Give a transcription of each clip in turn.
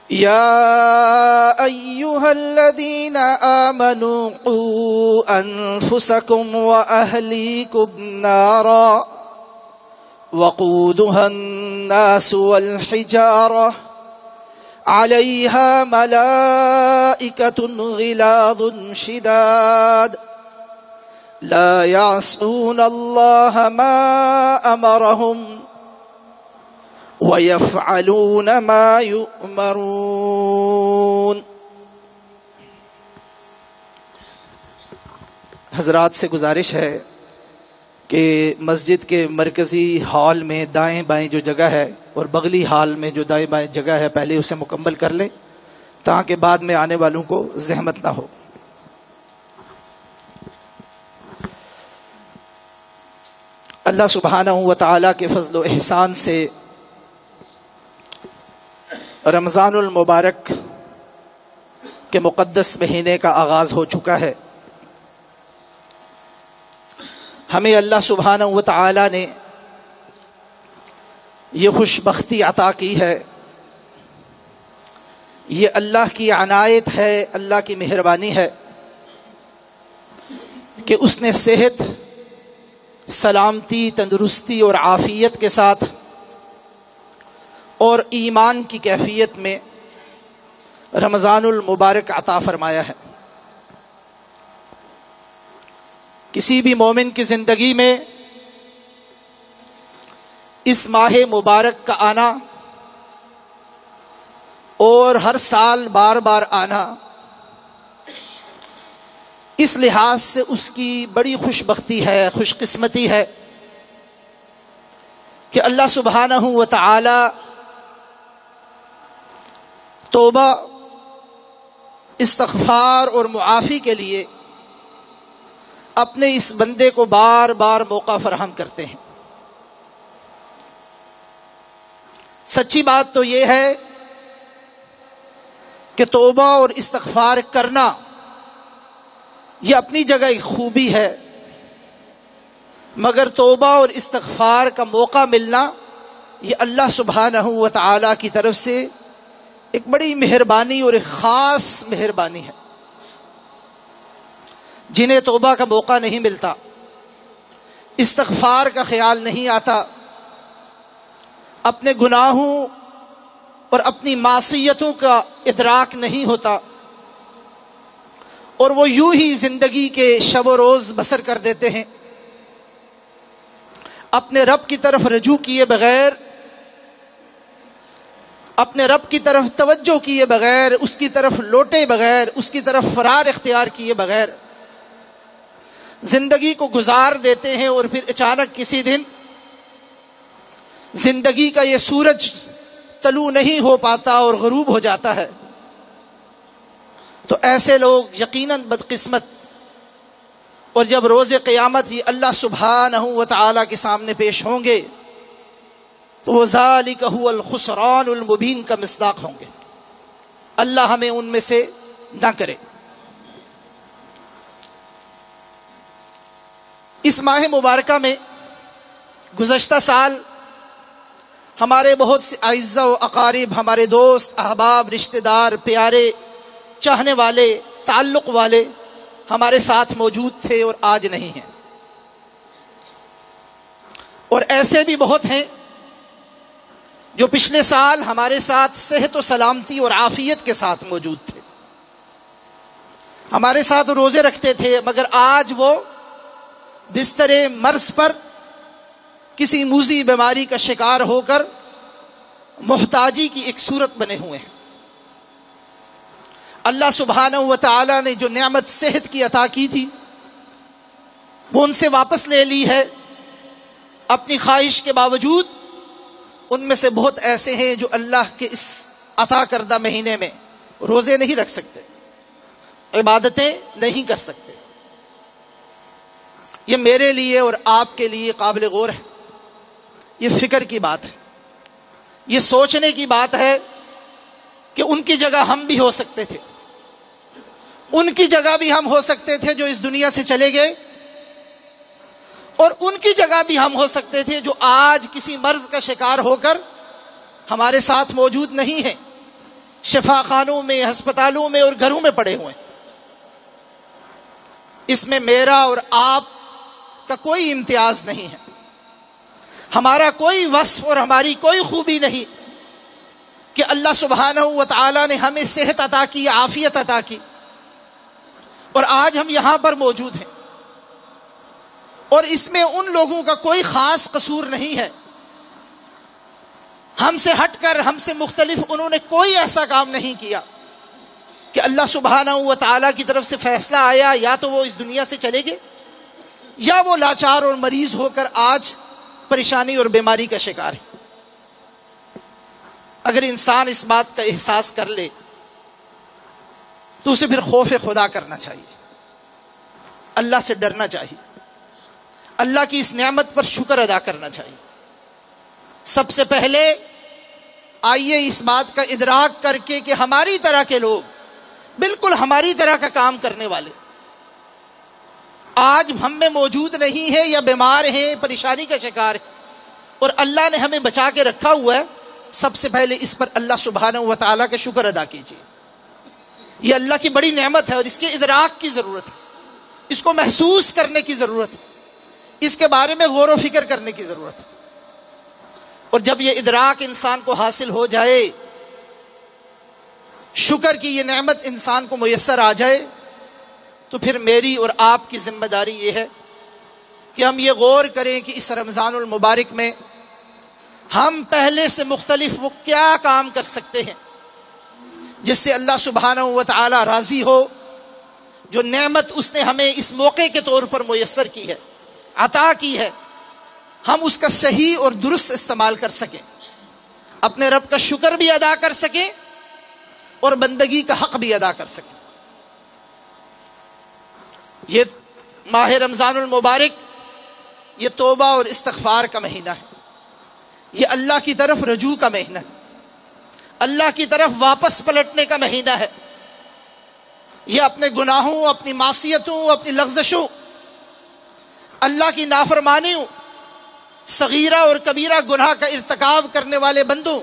يا أيها الذين آمنوا قوا أنفسكم وأهليكم نارا وقودها الناس والحجارة عليها ملائكة غلاظ شداد لا يعصون الله ما أمرهم وَيَفْعَلُونَ مَا يُؤْمَرُونَ۔ حضرات سے گزارش ہے کہ مسجد کے مرکزی ہال میں دائیں بائیں جو جگہ ہے اور بغلی ہال میں جو دائیں بائیں جگہ ہے پہلے اسے مکمل کر لیں تاکہ بعد میں آنے والوں کو زحمت نہ ہو۔ اللہ سبحانہ و تعالی کے فضل و احسان سے رمضان المبارک کے مقدس مہینے کا آغاز ہو چکا ہے۔ ہمیں اللہ سبحانہ و تعالی نے یہ خوش بختی عطا کی ہے، یہ اللہ کی عنایت ہے، اللہ کی مہربانی ہے کہ اس نے صحت، سلامتی، تندرستی اور عافیت کے ساتھ اور ایمان کی کیفیت میں رمضان المبارک عطا فرمایا ہے۔ کسی بھی مومن کی زندگی میں اس ماہ مبارک کا آنا اور ہر سال بار بار آنا اس لحاظ سے اس کی بڑی خوش بختی ہے، خوش قسمتی ہے کہ اللہ سبحانہ و تعالی توبہ، استغفار اور معافی کے لیے اپنے اس بندے کو بار بار موقع فراہم کرتے ہیں۔ سچی بات تو یہ ہے کہ توبہ اور استغفار کرنا یہ اپنی جگہ ایک خوبی ہے، مگر توبہ اور استغفار کا موقع ملنا یہ اللہ سبحانہ و تعالی کی طرف سے ایک بڑی مہربانی اور ایک خاص مہربانی ہے۔ جنہیں توبہ کا موقع نہیں ملتا، استغفار کا خیال نہیں آتا، اپنے گناہوں اور اپنی معصیتوں کا ادراک نہیں ہوتا اور وہ یوں ہی زندگی کے شب و روز بسر کر دیتے ہیں، اپنے رب کی طرف رجوع کیے بغیر، اپنے رب کی طرف توجہ کیے بغیر، اس کی طرف لوٹے بغیر، اس کی طرف فرار اختیار کیے بغیر زندگی کو گزار دیتے ہیں، اور پھر اچانک کسی دن زندگی کا یہ سورج طلوع نہیں ہو پاتا اور غروب ہو جاتا ہے۔ تو ایسے لوگ یقیناً بدقسمت، اور جب روز قیامت یہ اللہ سبحانہ و تعالی کے سامنے پیش ہوں گے تو وہ ذالک هو الخسران المبین کا مصداق ہوں گے۔ اللہ ہمیں ان میں سے نہ کرے۔ اس ماہ مبارکہ میں گزشتہ سال ہمارے بہت سے اعزاء و اقارب، ہمارے دوست، احباب، رشتہ دار، پیارے، چاہنے والے، تعلق والے ہمارے ساتھ موجود تھے اور آج نہیں ہیں، اور ایسے بھی بہت ہیں جو پچھلے سال ہمارے ساتھ صحت و سلامتی اور عافیت کے ساتھ موجود تھے، ہمارے ساتھ روزے رکھتے تھے، مگر آج وہ بستر مرض پر کسی موذی بیماری کا شکار ہو کر محتاجی کی ایک صورت بنے ہوئے ہیں۔ اللہ سبحانہ و تعالی نے جو نعمت صحت کی عطا کی تھی وہ ان سے واپس لے لی ہے۔ اپنی خواہش کے باوجود ان میں سے بہت ایسے ہیں جو اللہ کے اس عطا کردہ مہینے میں روزے نہیں رکھ سکتے، عبادتیں نہیں کر سکتے۔ یہ میرے لیے اور آپ کے لیے قابل غور ہے، یہ فکر کی بات ہے، یہ سوچنے کی بات ہے کہ ان کی جگہ ہم بھی ہو سکتے تھے، ان کی جگہ بھی ہم ہو سکتے تھے جو اس دنیا سے چلے گئے، اور ان کی جگہ بھی ہم ہو سکتے تھے جو آج کسی مرض کا شکار ہو کر ہمارے ساتھ موجود نہیں ہیں۔ شفا خانوں میں، ہسپتالوں میں اور گھروں میں پڑے ہوئے ہیں۔ اس میں میرا اور آپ کا کوئی امتیاز نہیں ہے، ہمارا کوئی وصف اور ہماری کوئی خوبی نہیں کہ اللہ سبحانہ و تعالی نے ہمیں صحت عطا کی، عافیت عطا کی، اور آج ہم یہاں پر موجود ہیں۔ اور اس میں ان لوگوں کا کوئی خاص قصور نہیں ہے، ہم سے ہٹ کر، ہم سے مختلف انہوں نے کوئی ایسا کام نہیں کیا کہ اللہ سبحانہ و تعالی کی طرف سے فیصلہ آیا یا تو وہ اس دنیا سے چلے گئے یا وہ لاچار اور مریض ہو کر آج پریشانی اور بیماری کا شکار ہے۔ اگر انسان اس بات کا احساس کر لے تو اسے پھر خوف خدا کرنا چاہیے، اللہ سے ڈرنا چاہیے، اللہ کی اس نعمت پر شکر ادا کرنا چاہیے۔ سب سے پہلے آئیے اس بات کا ادراک کر کے کہ ہماری طرح کے لوگ، بالکل ہماری طرح کا کام کرنے والے آج ہم میں موجود نہیں ہے یا بیمار ہیں، پریشانی کا شکار ہے، اور اللہ نے ہمیں بچا کے رکھا ہوا ہے۔ سب سے پہلے اس پر اللہ سبحانہ و تعالیٰ کا شکر ادا کیجیے۔ یہ اللہ کی بڑی نعمت ہے اور اس کے ادراک کی ضرورت ہے، اس کو محسوس کرنے کی ضرورت ہے، اس کے بارے میں غور و فکر کرنے کی ضرورت ہے۔ اور جب یہ ادراک انسان کو حاصل ہو جائے، شکر کی یہ نعمت انسان کو میسر آ جائے، تو پھر میری اور آپ کی ذمہ داری یہ ہے کہ ہم یہ غور کریں کہ اس رمضان المبارک میں ہم پہلے سے مختلف وہ کیا کام کر سکتے ہیں جس سے اللہ سبحانہ و تعالی راضی ہو، جو نعمت اس نے ہمیں اس موقع کے طور پر میسر کی ہے، عطا کی ہے، ہم اس کا صحیح اور درست استعمال کر سکیں، اپنے رب کا شکر بھی ادا کر سکیں اور بندگی کا حق بھی ادا کر سکیں۔ یہ ماہ رمضان المبارک یہ توبہ اور استغفار کا مہینہ ہے، یہ اللہ کی طرف رجوع کا مہینہ ہے، اللہ کی طرف واپس پلٹنے کا مہینہ ہے۔ یہ اپنے گناہوں، اپنی معصیتوں، اپنی لغزشوں، اللہ کی نافرمانیوں، صغیرہ اور کبیرہ گناہ کا ارتکاب کرنے والے بندوں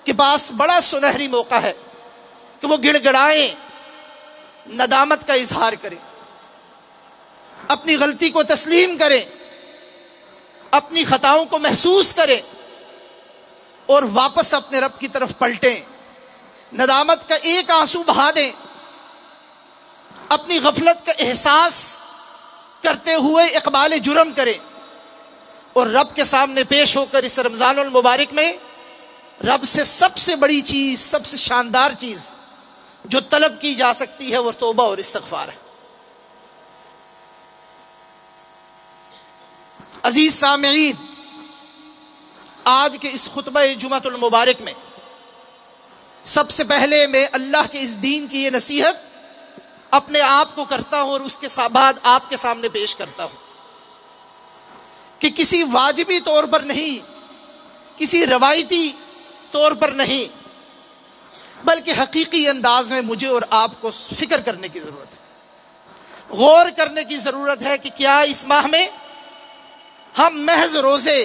کے پاس بڑا سنہری موقع ہے کہ وہ گڑ گڑائیں، ندامت کا اظہار کریں، اپنی غلطی کو تسلیم کریں، اپنی خطاؤں کو محسوس کریں اور واپس اپنے رب کی طرف پلٹیں، ندامت کا ایک آنسو بہا دیں، اپنی غفلت کا احساس کرتے ہوئے اقبال جرم کریں، اور رب کے سامنے پیش ہو کر اس رمضان المبارک میں رب سے سب سے بڑی چیز، سب سے شاندار چیز جو طلب کی جا سکتی ہے وہ توبہ اور استغفار ہے۔ عزیز سامعین، آج کے اس خطبہ جمعۃ المبارک میں سب سے پہلے میں اللہ کے اس دین کی یہ نصیحت اپنے آپ کو کرتا ہوں اور اس کے بعد آپ کے سامنے پیش کرتا ہوں کہ کسی واجبی طور پر نہیں، کسی روایتی طور پر نہیں، بلکہ حقیقی انداز میں مجھے اور آپ کو فکر کرنے کی ضرورت ہے، غور کرنے کی ضرورت ہے کہ کیا اس ماہ میں ہم محض روزے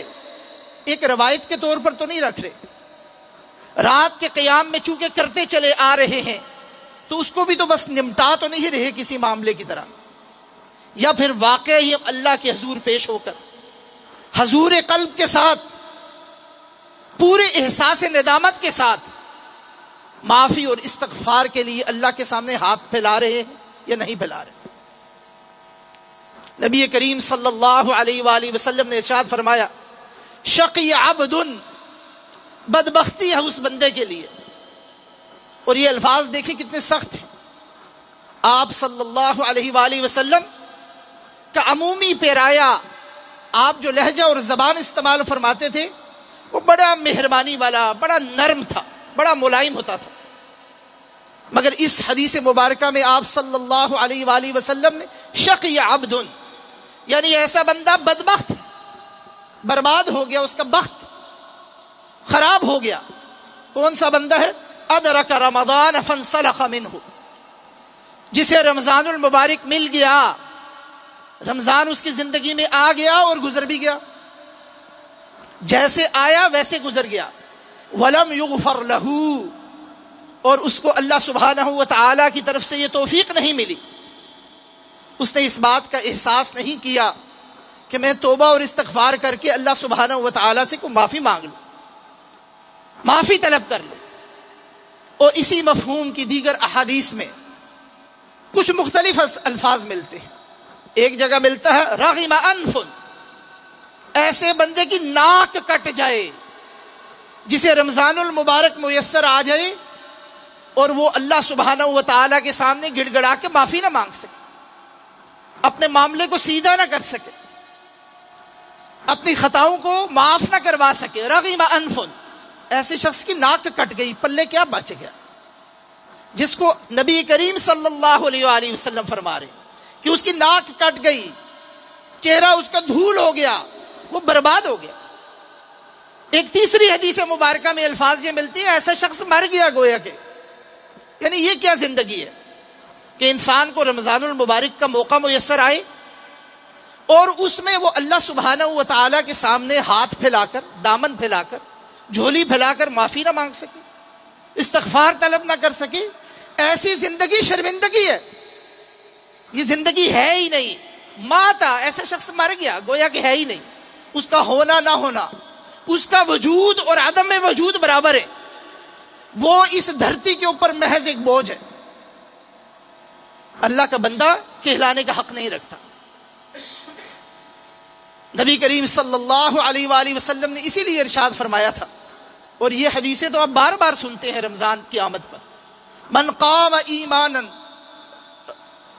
ایک روایت کے طور پر تو نہیں رکھ رہے، رات کے قیام میں چونکہ کرتے چلے آ رہے ہیں تو اس کو بھی تو بس نمٹا تو نہیں رہے کسی معاملے کی طرح، یا پھر واقعی ہم اللہ کے حضور پیش ہو کر حضور قلب کے ساتھ، پورے احساس ندامت کے ساتھ معافی اور استغفار کے لیے اللہ کے سامنے ہاتھ پھیلا رہے ہیں یا نہیں پھیلا رہے۔ نبی کریم صلی اللہ علیہ وآلہ وسلم نے ارشاد فرمایا، شقی عبد، بدبختی ہے اس بندے کے لیے، اور یہ الفاظ دیکھیں کتنے سخت ہیں۔ آپ صلی اللہ علیہ وآلہ وسلم کا عمومی پیرایا، آپ جو لہجہ اور زبان استعمال فرماتے تھے وہ بڑا مہربانی والا، بڑا نرم تھا، بڑا ملائم ہوتا تھا، مگر اس حدیث مبارکہ میں آپ صلی اللہ علیہ وآلہ وسلم نے شقی عبد، یعنی ایسا بندہ بدبخت، برباد ہو گیا، اس کا بخت خراب ہو گیا۔ کون سا بندہ ہے؟ ادرک رمضان فانسلخ منہ، جسے رمضان المبارک مل گیا، رمضان اس کی زندگی میں آ گیا اور گزر بھی گیا، جیسے آیا ویسے گزر گیا۔ ولم یغفر لہ، اور اس کو اللہ سبحانہ و تعالی کی طرف سے یہ توفیق نہیں ملی، اس نے اس بات کا احساس نہیں کیا کہ میں توبہ اور استغفار کر کے اللہ سبحانہ و تعالی سے کوئی معافی مانگ لوں، معافی طلب کر لوں. اور اسی مفہوم کی دیگر احادیث میں کچھ مختلف الفاظ ملتے ہیں. ایک جگہ ملتا ہے رغم انف، ایسے بندے کی ناک کٹ جائے جسے رمضان المبارک میسر آ جائے اور وہ اللہ سبحانہ و تعالی کے سامنے گڑ گڑا کے معافی نہ مانگ سکے، اپنے معاملے کو سیدھا نہ کر سکے، اپنی خطاؤں کو معاف نہ کروا سکے. رغم انف، ایسے شخص کی ناک کٹ گئی، پلے کیا بچ گیا؟ جس کو نبی کریم صلی اللہ علیہ وآلہ وسلم فرما رہے کہ اس کی ناک کٹ گئی، چہرہ اس کا دھول ہو گیا، وہ برباد ہو گیا. ایک تیسری حدیث مبارکہ میں الفاظ یہ ملتی ہے ایسا شخص مر گیا گویا کہ. یعنی یہ کیا زندگی ہے کہ انسان کو رمضان المبارک کا موقع میسر آئے اور اس میں وہ اللہ سبحانہ و تعالی کے سامنے ہاتھ پھیلا کر، دامن پھیلا کر، جھولی پھیلا کر معافی نہ مانگ سکے، استغفار طلب نہ کر سکے. ایسی زندگی شرمندگی ہے، یہ زندگی ہے ہی نہیں. ماتا، ایسا شخص مر گیا گویا کہ ہے ہی نہیں، اس کا ہونا نہ ہونا، اس کا وجود اور عدم وجود برابر ہے، وہ اس دھرتی کے اوپر محض ایک بوجھ ہے، اللہ کا بندہ کہلانے کا حق نہیں رکھتا. نبی کریم صلی اللہ علیہ وآلہ وسلم نے اسی لیے ارشاد فرمایا تھا، اور یہ حدیثیں تو آپ بار بار سنتے ہیں رمضان کی آمد پر،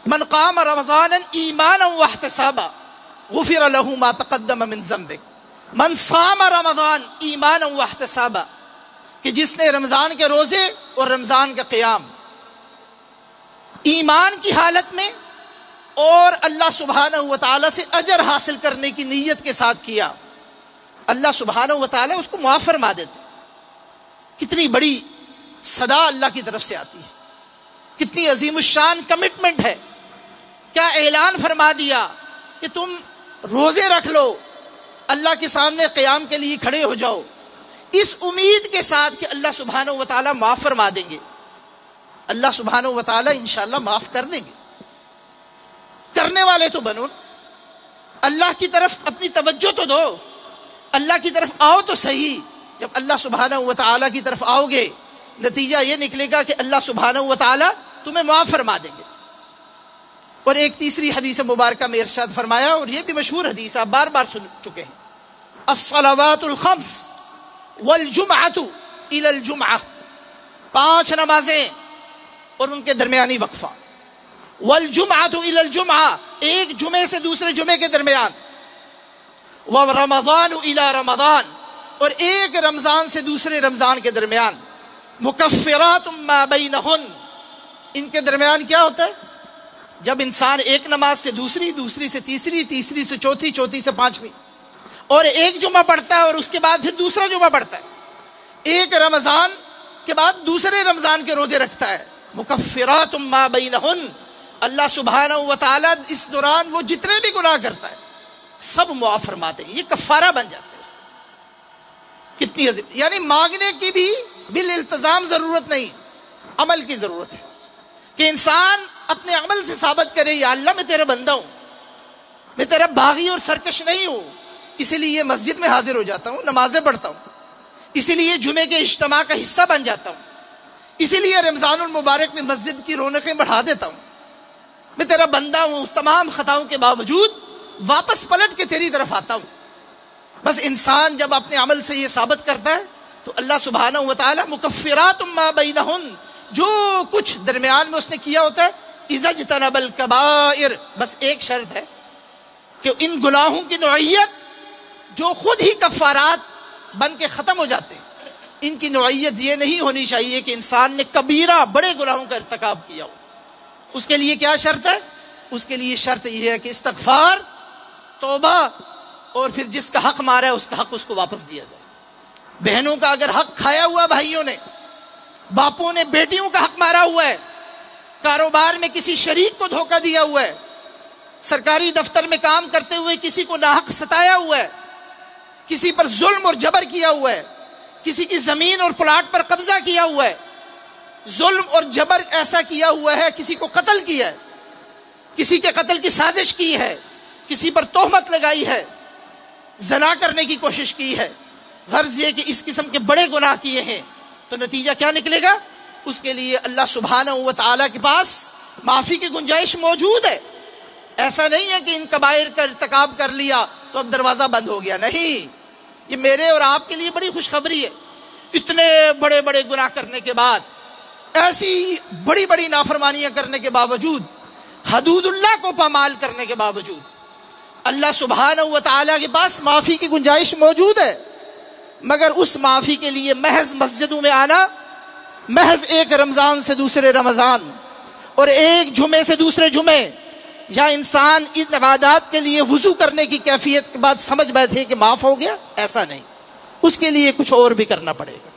من قام رمضانا ایمانا واحتسابا غفر له ما تقدم من ذنبه. من صام رمضان ایمانا واحتسابا، کہ جس نے رمضان کے روزے اور رمضان کا قیام ایمان کی حالت میں اور اللہ سبحانہ و تعالی سے اجر حاصل کرنے کی نیت کے ساتھ کیا، اللہ سبحانہ و تعالی اس کو معاف فرما دیتے. کتنی بڑی صدا اللہ کی طرف سے آتی ہے، کتنی عظیم الشان کمٹمنٹ ہے. کیا اعلان فرما دیا کہ تم روزے رکھ لو، اللہ کے سامنے قیام کے لیے کھڑے ہو جاؤ، اس امید کے ساتھ کہ اللہ سبحانہ و تعالی معاف فرما دیں گے. اللہ سبحانہ و تعالی انشاءاللہ معاف کر دیں گے. کرنے والے تو بنو، اللہ کی طرف اپنی توجہ تو دو، اللہ کی طرف آؤ تو صحیح. جب اللہ سبحانہ و تعالی کی طرف آؤ گے نتیجہ یہ نکلے گا کہ اللہ سبحانہ و تعالی تمہیں معاف فرما دیں گے. اور ایک تیسری حدیث مبارکہ میں ارشاد فرمایا، اور یہ بھی مشہور حدیث آپ بار بار سن چکے ہیں، الصلوات الخمس والجمعۃ الی الجمعہ، 5 نمازیں اور ان کے درمیانی وقفہ، والجمعۃ الی الجمعہ، ایک جمعے سے دوسرے جمعے کے درمیان، ورمضان الی رمضان، اور ایک رمضان سے دوسرے رمضان کے درمیان، مکفرات ما بینہن، ان کے درمیان کیا ہوتا ہے؟ جب انسان ایک نماز سے دوسری، دوسری سے تیسری، تیسری سے چوتھی، چوتھی سے 5ویں، اور ایک جمعہ پڑھتا ہے اور اس کے بعد پھر دوسرا جمعہ پڑھتا ہے، ایک رمضان کے بعد دوسرے رمضان کے روزے رکھتا ہے، مکفرات ما بینہن، اللہ سبحانہ و تعالی اس دوران وہ جتنے بھی گناہ کرتا ہے سب معاف فرماتے ہیں، یہ کفارہ بن جاتا ہے. کتنی عظیم، یعنی مانگنے کی بھی بالالتزام ضرورت نہیں، عمل کی ضرورت ہے کہ انسان اپنے عمل سے ثابت کرے، یا اللہ میں تیرا بندہ ہوں، میں تیرا باغی اور سرکش نہیں ہوں، اسی لیے مسجد میں حاضر ہو جاتا ہوں، نمازیں پڑھتا ہوں، اسی لیے جمعے کے اجتماع کا حصہ بن جاتا ہوں، اسی لیے رمضان المبارک میں مسجد کی رونقیں بڑھا دیتا ہوں، میں تیرا بندہ ہوں، اس تمام خطاؤں کے باوجود واپس پلٹ کے تیری طرف آتا ہوں. بس انسان جب اپنے عمل سے یہ ثابت کرتا ہے تو اللہ سبحانہ و تعالی مکفرات ما بینہن، جو کچھ درمیان میں اس نے کیا ہوتا ہے، اذا اجتنب الکبائر، بس ایک شرط ہے کہ ان گناہوں کی نوعیت جو خود ہی کفارات بن کے ختم ہو جاتے ہیں، ان کی نوعیت یہ نہیں ہونی چاہیے کہ انسان نے کبیرہ بڑے گناہوں کا ارتکاب کیا ہو. اس کے لیے کیا شرط ہے؟ اس کے لیے شرط یہ ہے کہ استغفار، توبہ، اور پھر جس کا حق مارا ہے اس کا حق اس کو واپس دیا جائے. بہنوں کا اگر حق کھایا ہوا بھائیوں نے، باپوں نے بیٹیوں کا حق مارا ہوا ہے، کاروبار میں کسی شریک کو دھوکہ دیا ہوا ہے، سرکاری دفتر میں کام کرتے ہوئے کسی کو ناحق ستایا ہوا ہے، کسی پر ظلم اور جبر کیا ہوا ہے، کسی کی زمین اور پلاٹ پر قبضہ کیا ہوا ہے، ظلم اور جبر ایسا کیا ہوا ہے، کسی کو قتل کیا ہے، کسی کے قتل کی سازش کی ہے، کسی پر تہمت لگائی ہے، زنا کرنے کی کوشش کی ہے، غرض یہ کہ اس قسم کے بڑے گناہ کیے ہیں، تو نتیجہ کیا نکلے گا؟ اس کے لیے اللہ سبحانہ و تعالیٰ کے پاس معافی کی گنجائش موجود ہے۔ ایسا نہیں ہے کہ ان کبائر کا ارتکاب کر لیا تو اب دروازہ بند ہو گیا، نہیں، یہ میرے اور آپ کے لیے بڑی خوشخبری ہے۔ اتنے بڑے بڑے گناہ کرنے کے بعد، ایسی بڑی بڑی نافرمانیاں کرنے کے باوجود، حدود اللہ کو پامال کرنے کے باوجود، اللہ سبحانہ و تعالیٰ کے پاس معافی کی گنجائش موجود ہے، مگر اس معافی کے لیے محض مسجدوں میں آنا، محض ایک رمضان سے دوسرے رمضان اور ایک جمعے سے دوسرے جمعے، یا انسان ان عبادات کے لیے وضو کرنے کی کیفیت کے بعد سمجھ بیٹھے کہ معاف ہو گیا، ایسا نہیں، اس کے لیے کچھ اور بھی کرنا پڑے گا۔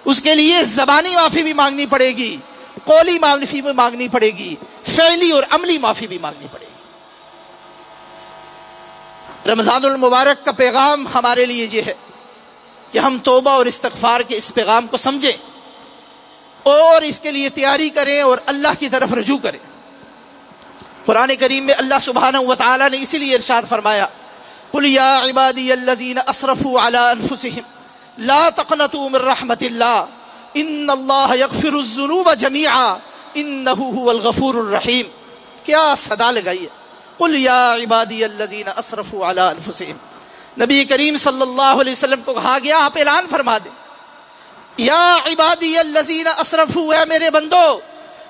اس کے لیے زبانی معافی بھی مانگنی پڑے گی، قولی معافی بھی مانگنی پڑے گی، فعلی اور عملی معافی بھی مانگنی پڑے گی۔ رمضان المبارک کا پیغام ہمارے لیے یہ ہے کہ ہم توبہ اور استغفار کے اس پیغام کو سمجھیں اور اس کے لیے تیاری کریں اور اللہ کی طرف رجوع کریں۔ قرآن کریم میں اللہ سبحانہ و تعالیٰ نے اسی لیے ارشاد فرمایا، قل یا عبادی الذین اسرفوا علی انفسہم لا تقنطوا من رحمت اللہ ان اللہ یغفر الذنوب جميعا انہ هو الغفور الرحیم۔ کیا صدا لگائی ہے، قل یا عبادی الذین اسرفوا علی انفسہم۔ نبی کریم صلی اللہ علیہ وسلم کو کہا گیا آپ اعلان فرما دیں، یا عبادی الذین اسرفوا، اے میرے بندو،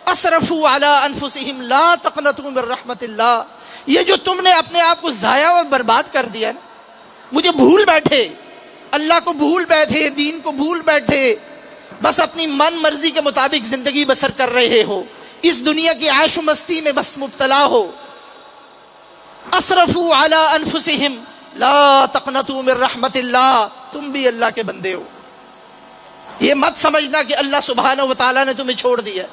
اسرفوا علی انفسہم لا تقنطوا من رحمت اللہ، یہ جو تم نے اپنے آپ کو ضائع اور برباد کر دیا نا، مجھے بھول بیٹھے، اللہ کو بھول بیٹھے، دین کو بھول بیٹھے، بس اپنی من مرضی کے مطابق زندگی بسر کر رہے ہو، اس دنیا کی عیش و مستی میں بس مبتلا ہو۔ اسرفوا علی انفسہم لا تقنطوا من رحمت اللہ، تم بھی اللہ کے بندے ہو، یہ مت سمجھنا کہ اللہ سبحانہ و تعالیٰ نے تمہیں چھوڑ دیا۔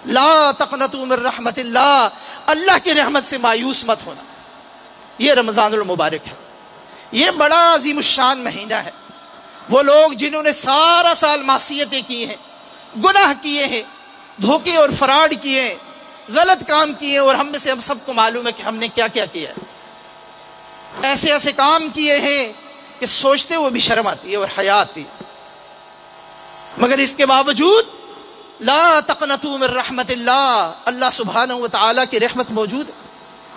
لا تقنطوا من رحمت اللہ، اللہ کی رحمت سے مایوس مت ہونا۔ یہ رمضان المبارک ہے، یہ بڑا عظیم الشان مہینہ ہے۔ وہ لوگ جنہوں نے سارا سال معصیتیں کی ہیں، گناہ کیے ہیں، دھوکے اور فراڈ کیے ہیں، غلط کام کیے، اور ہم میں سے ہم سب کو معلوم ہے کہ ہم نے کیا کیا کیا ہے، ایسے ایسے کام کیے ہیں کہ سوچتے وہ بھی شرم آتی ہے اور حیا آتی ہے، مگر اس کے باوجود لا تقنطوا من رحمت اللہ، اللہ سبحانہ و تعالیٰ کی رحمت موجود ہے،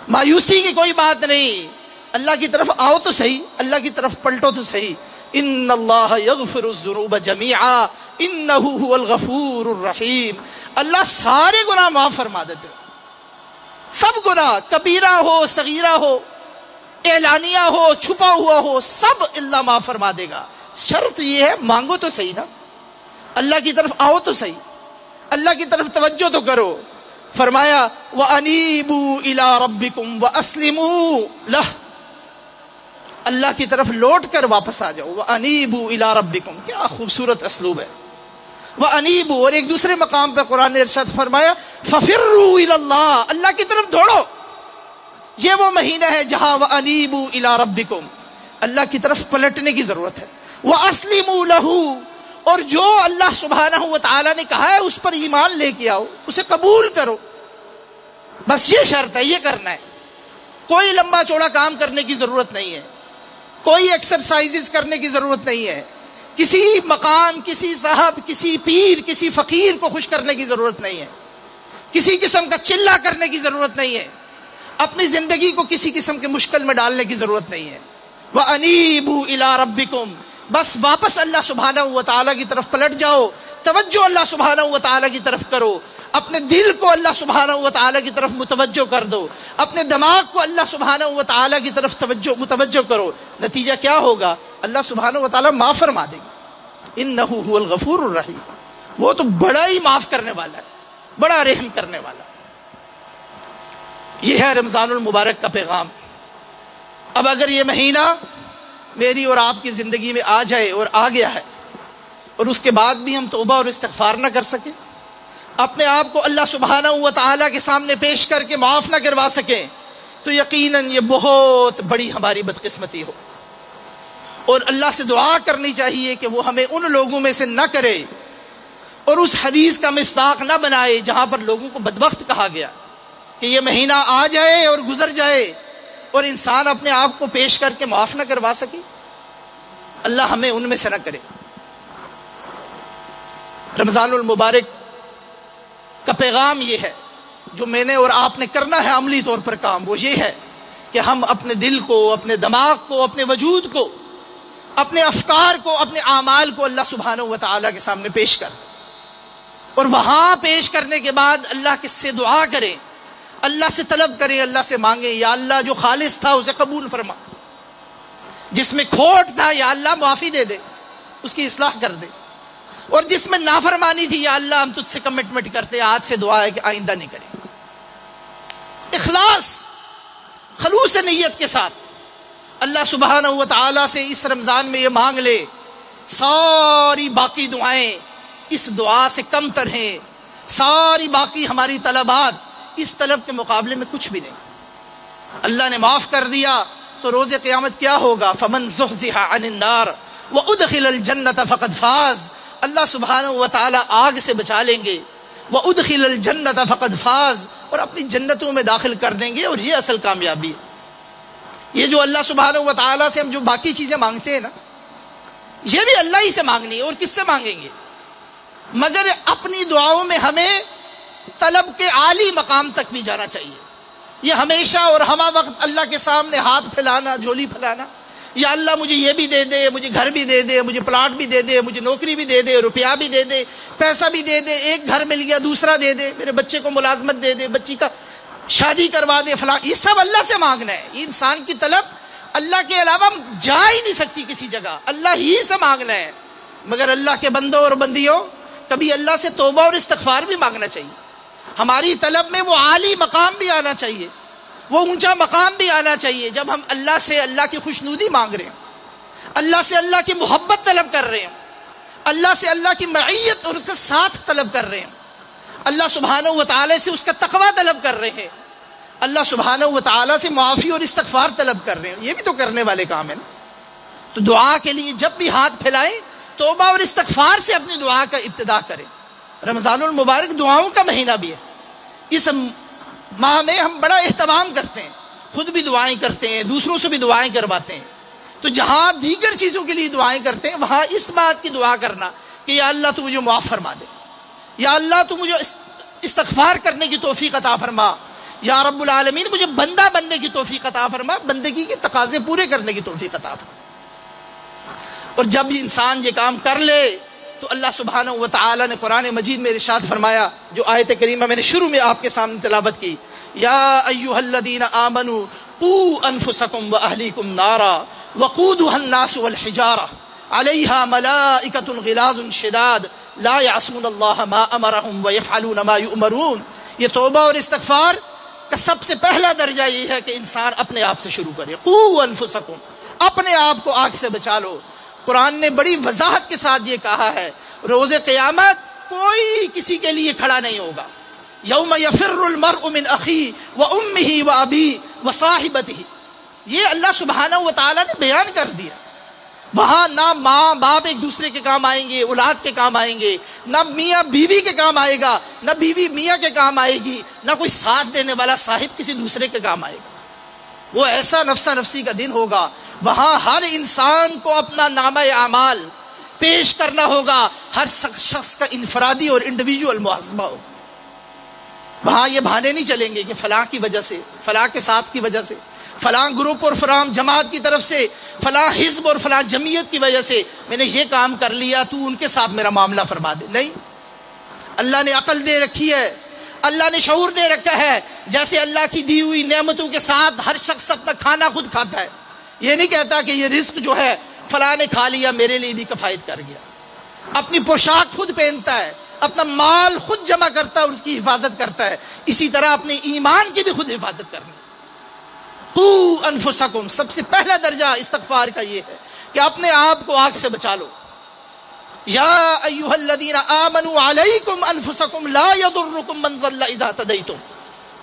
مایوسی کی کوئی بات نہیں، اللہ کی طرف آؤ تو صحیح، اللہ کی طرف پلٹو تو صحیح۔ ان اللہ یغفر الذنوب جميعا انہ هو الغفور الرحیم، اللہ سارے گناہ معاف فرما دیتے، سب گناہ، کبیرہ ہو، صغیرہ ہو، اعلانیہ ہو، چھپا ہوا ہو، سب اللہ معاف فرما دے گا۔ شرط یہ ہے مانگو تو صحیح نا، اللہ کی طرف آؤ تو صحیح، اللہ کی طرف توجہ تو کرو۔ فرمایا وَأَنِيبُوا إِلَىٰ رَبِّكُمْ وَأَسْلِمُوا لَهُ، اللہ کی طرف لوٹ کر واپس آ جاؤ۔ وَأَنِيبُوا إِلَىٰ رَبِّكُمْ، کیا خوبصورت اسلوب ہے، وَأَنِيبُوا۔ اور ایک دوسرے مقام پہ قرآن نے ارشاد فرمایا فَفِرُّوا إِلَى اللَّهِ، اللہ کی طرف دوڑو۔ یہ وہ مہینہ ہے جہاں وَأَنِيبُوا إِلَىٰ رَبِّكُمْ، اللہ کی طرف پلٹنے کی ضرورت ہے۔ وَأَسْلِمُوا لَهُ، اور جو اللہ سبحانہ و تعالیٰ نے کہا ہے اس پر ایمان لے کے آؤ، اسے قبول کرو، بس یہ شرط ہے، یہ کرنا ہے۔ کوئی لمبا چوڑا کام کرنے کی ضرورت نہیں ہے، کوئی ایکسرسائزز کرنے کی ضرورت نہیں ہے، کسی مقام، کسی صاحب، کسی پیر، کسی فقیر کو خوش کرنے کی ضرورت نہیں ہے، کسی قسم کا چلہ کرنے کی ضرورت نہیں ہے، اپنی زندگی کو کسی قسم کے مشکل میں ڈالنے کی ضرورت نہیں ہے۔ وَأَنِيبُوا إِلَىٰ رَبِّكُمْ، بس واپس اللہ سبحانہ و تعالیٰ کی طرف پلٹ جاؤ، توجہ اللہ سبحانہ و تعالیٰ کی طرف کرو، اپنے دل کو اللہ سبحانہ و تعالیٰ کی طرف متوجہ کر دو، اپنے دماغ کو اللہ سبحانہ و تعالیٰ کی طرف متوجہ کرو۔ نتیجہ کیا ہوگا؟ اللہ سبحانہ و تعالیٰ معاف فرما دے گا۔ انہ هو الغفور الرحیم، وہ تو بڑا ہی معاف کرنے والا ہے، بڑا رحم کرنے والا۔ یہ ہے رمضان المبارک کا پیغام۔ اب اگر یہ مہینہ میری اور آپ کی زندگی میں آ جائے اور آ گیا ہے، اور اس کے بعد بھی ہم توبہ اور استغفار نہ کر سکیں، اپنے آپ کو اللہ سبحانہ و تعالیٰ کے سامنے پیش کر کے معاف نہ کروا سکیں، تو یقیناً یہ بہت بڑی ہماری بدقسمتی ہو، اور اللہ سے دعا کرنی چاہیے کہ وہ ہمیں ان لوگوں میں سے نہ کرے اور اس حدیث کا مصداق نہ بنائے جہاں پر لوگوں کو بدبخت کہا گیا کہ یہ مہینہ آ جائے اور گزر جائے اور انسان اپنے آپ کو پیش کر کے معاف نہ کروا سکے. اللہ ہمیں ان میں سے نہ کرے. رمضان المبارک کا پیغام یہ ہے جو میں نے اور آپ نے کرنا ہے عملی طور پر کام، وہ یہ ہے کہ ہم اپنے دل کو، اپنے دماغ کو، اپنے وجود کو، اپنے افکار کو، اپنے اعمال کو اللہ سبحانہ و تعالیٰ کے سامنے پیش کریں، اور وہاں پیش کرنے کے بعد اللہ سے دعا کریں، اللہ سے طلب کریں، اللہ سے مانگیں، یا اللہ جو خالص تھا اسے قبول فرما، جس میں کھوٹ تھا یا اللہ معافی دے دے، اس کی اصلاح کر دے، اور جس میں نافرمانی تھی یا اللہ ہم تجھ سے کمٹمنٹ کرتے ہیں، آج سے دعا ہے کہ آئندہ نہیں کریں. اخلاص، خلوص نیت کے ساتھ اللہ سبحانہ و تعالیٰ سے اس رمضان میں یہ مانگ لے، ساری باقی دعائیں اس دعا سے کم تر ہیں، ساری باقی ہماری طلبات اس طلب کے مقابلے میں کچھ بھی نہیں. اللہ نے معاف کر دیا تو روز قیامت کیا ہوگا؟ فمن زحزح عن النار وادخل الجنة فقد فاز. اللہ سبحانہ و تعالیٰ آگ سے بچا لیں گے، وادخل الجنة فقد فاز، اور اپنی جنتوں میں داخل کر دیں گے، اور یہ اصل کامیابی ہے. یہ جو اللہ سبحانہ و تعالیٰ سے ہم جو باقی چیزیں مانگتے ہیں نا، یہ بھی اللہ ہی سے مانگنی ہے، اور کس سے مانگیں گے؟ مگر اپنی دعاؤں میں ہمیں طلب کے عالی مقام تک بھی جانا چاہیے. یہ ہمیشہ اور ہمہ وقت اللہ کے سامنے ہاتھ پھیلانا، جھولی پھیلانا، یا اللہ مجھے یہ بھی دے دے، مجھے گھر بھی دے دے، مجھے پلاٹ بھی دے دے، مجھے نوکری بھی دے دے، روپیہ بھی دے دے، پیسہ بھی دے دے، ایک گھر مل گیا دوسرا دے دے، میرے بچے کو ملازمت دے دے، بچی کا شادی کروا دے، فلاں. یہ سب اللہ سے مانگنا ہے. یہ انسان کی طلب اللہ کے علاوہ جا ہی نہیں سکتی کسی جگہ، اللہ ہی سے مانگنا ہے. مگر اللہ کے بندوں اور بندیوں، کبھی اللہ سے توبہ اور استغفار بھی مانگنا چاہیے. ہماری طلب میں وہ عالی مقام بھی آنا چاہیے، وہ اونچا مقام بھی آنا چاہیے جب ہم اللہ سے اللہ کی خوشنودی مانگ رہے ہیں، اللہ سے اللہ کی محبت طلب کر رہے ہیں، اللہ سے اللہ کی معیت اور اس کے ساتھ طلب کر رہے ہیں، اللہ سبحانہ و تعالی سے اس کا تقوی طلب کر رہے ہیں، اللہ سبحانہ و تعالی سے معافی اور استغفار طلب کر رہے ہیں. یہ بھی تو کرنے والے کام ہیں نا. تو دعا کے لیے جب بھی ہاتھ پھیلائیں، توبہ اور استغفار سے اپنی دعا کا ابتدا کریں. رمضان المبارک دعاؤں کا مہینہ بھی ہے. اس ماہ میں ہم بڑا اہتمام کرتے ہیں، خود بھی دعائیں کرتے ہیں، دوسروں سے بھی دعائیں کرواتے ہیں. تو جہاں دیگر چیزوں کے لیے دعائیں کرتے ہیں، وہاں اس بات کی دعا کرنا کہ یا اللہ تو مجھے معاف فرما دے، یا اللہ تو مجھے استغفار کرنے کی توفیق عطا فرما، یا رب العالمین مجھے بندہ بننے کی توفیق عطا فرما، بندگی کے تقاضے پورے کرنے کی توفیق عطا فرما. اور جب انسان یہ کام کر لے تو اللہ سبحانہ و تعالی نے قرآن مجید میں ارشاد فرمایا، جو آیت کریمہ میں نے شروع میں آپ کے سامنے تلاوت کی، یا ایھا الذین آمنوا قوا انفسکم واہلیکم نارا وقودها الناس والحجارہ علیہا ملائکۃ غلاظ شداد لا یعصون اللہ ما امرہم ویفعلون ما یؤمرون. یہ توبہ اور استغفار کا سب سے پہلا درجہ یہ ہے کہ انسان اپنے آپ سے شروع کرے. قوا انفسکم، اپنے آپ کو آگ سے بچا لو. قرآن نے بڑی وضاحت کے ساتھ یہ کہا ہے، روز قیامت کوئی کسی کے لیے کھڑا نہیں ہوگا. یوم یفر المرء من اخیہ وامہ وابیہ وصاحبتہ، یہ اللہ سبحانہ و تعالیٰ نے بیان کر دیا. وہاں نہ ماں باپ ایک دوسرے کے کام آئیں گے، اولاد کے کام آئیں گے، نہ میاں بیوی کے کام آئے گا، نہ بیوی میاں کے کام آئے گی، نہ کوئی ساتھ دینے والا صاحب کسی دوسرے کے کام آئے گا. وہ ایسا نفسا نفسی کا دن ہوگا. وہاں ہر انسان کو اپنا نامہ اعمال پیش کرنا ہوگا، ہر شخص کا انفرادی اور انڈیویجول محاسبہ ہوگا. وہاں یہ بہانے نہیں چلیں گے کہ فلاں کی وجہ سے، فلاں کے ساتھ کی وجہ سے، فلاں گروپ اور فلاں جماعت کی طرف سے، فلاں حزب اور فلاں جمعیت کی وجہ سے میں نے یہ کام کر لیا، تو ان کے ساتھ میرا معاملہ فرما دے. نہیں، اللہ نے عقل دے رکھی ہے، اللہ نے شعور دے رکھا ہے. جیسے اللہ کی دی ہوئی نعمتوں کے ساتھ ہر شخص اپنا کھانا خود کھاتا ہے. یہ نہیں کہتا کہ یہ رزق جو ہے فلاں نے کھا لیا میرے لیے بھی کفایت کر گیا. اپنی پوشاک خود پہنتا ہے، اپنا مال خود جمع کرتا ہے اور اس کی حفاظت کرتا ہے. اسی طرح اپنے ایمان کی بھی خود حفاظت کرنا. قوا انفسکم، سب سے پہلا درجہ استغفار کا یہ ہے کہ اپنے آپ کو آگ سے بچا لو. یا ایھا الذین آمنوا علیکم انفسکم لا یضرکم من ضل اذا اہتدیتم.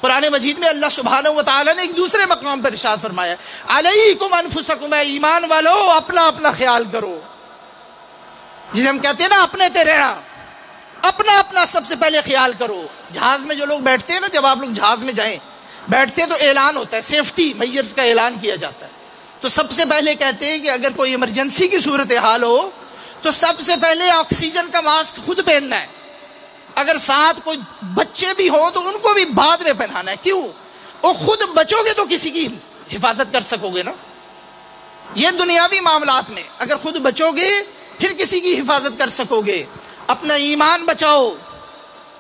قرآن مجید میں اللہ سبحانہ و تعالی نے ایک دوسرے مقام پر ارشاد فرمایا، علیکم انفسکم، اے ایمان والو اپنا اپنا خیال کرو. جسے ہم کہتے ہیں نا اپنے تے رہنا، اپنا اپنا سب سے پہلے خیال کرو. جہاز میں جو لوگ بیٹھتے ہیں نا، جب آپ لوگ جہاز میں جائیں بیٹھتے ہیں تو اعلان ہوتا ہے، سیفٹی میئرز کا اعلان کیا جاتا ہے. تو سب سے پہلے کہتے ہیں کہ اگر کوئی ایمرجنسی کی صورتحال ہو تو سب سے پہلے آکسیجن کا ماسک خود پہننا ہے. اگر ساتھ کوئی بچے بھی ہوں تو ان کو بھی بعد میں پہنانا ہے. کیوں؟ وہ خود بچو گے تو کسی کی حفاظت کر سکو گے نا. یہ دنیاوی معاملات میں اگر خود بچو گے پھر کسی کی حفاظت کر سکو گے. اپنا ایمان بچاؤ.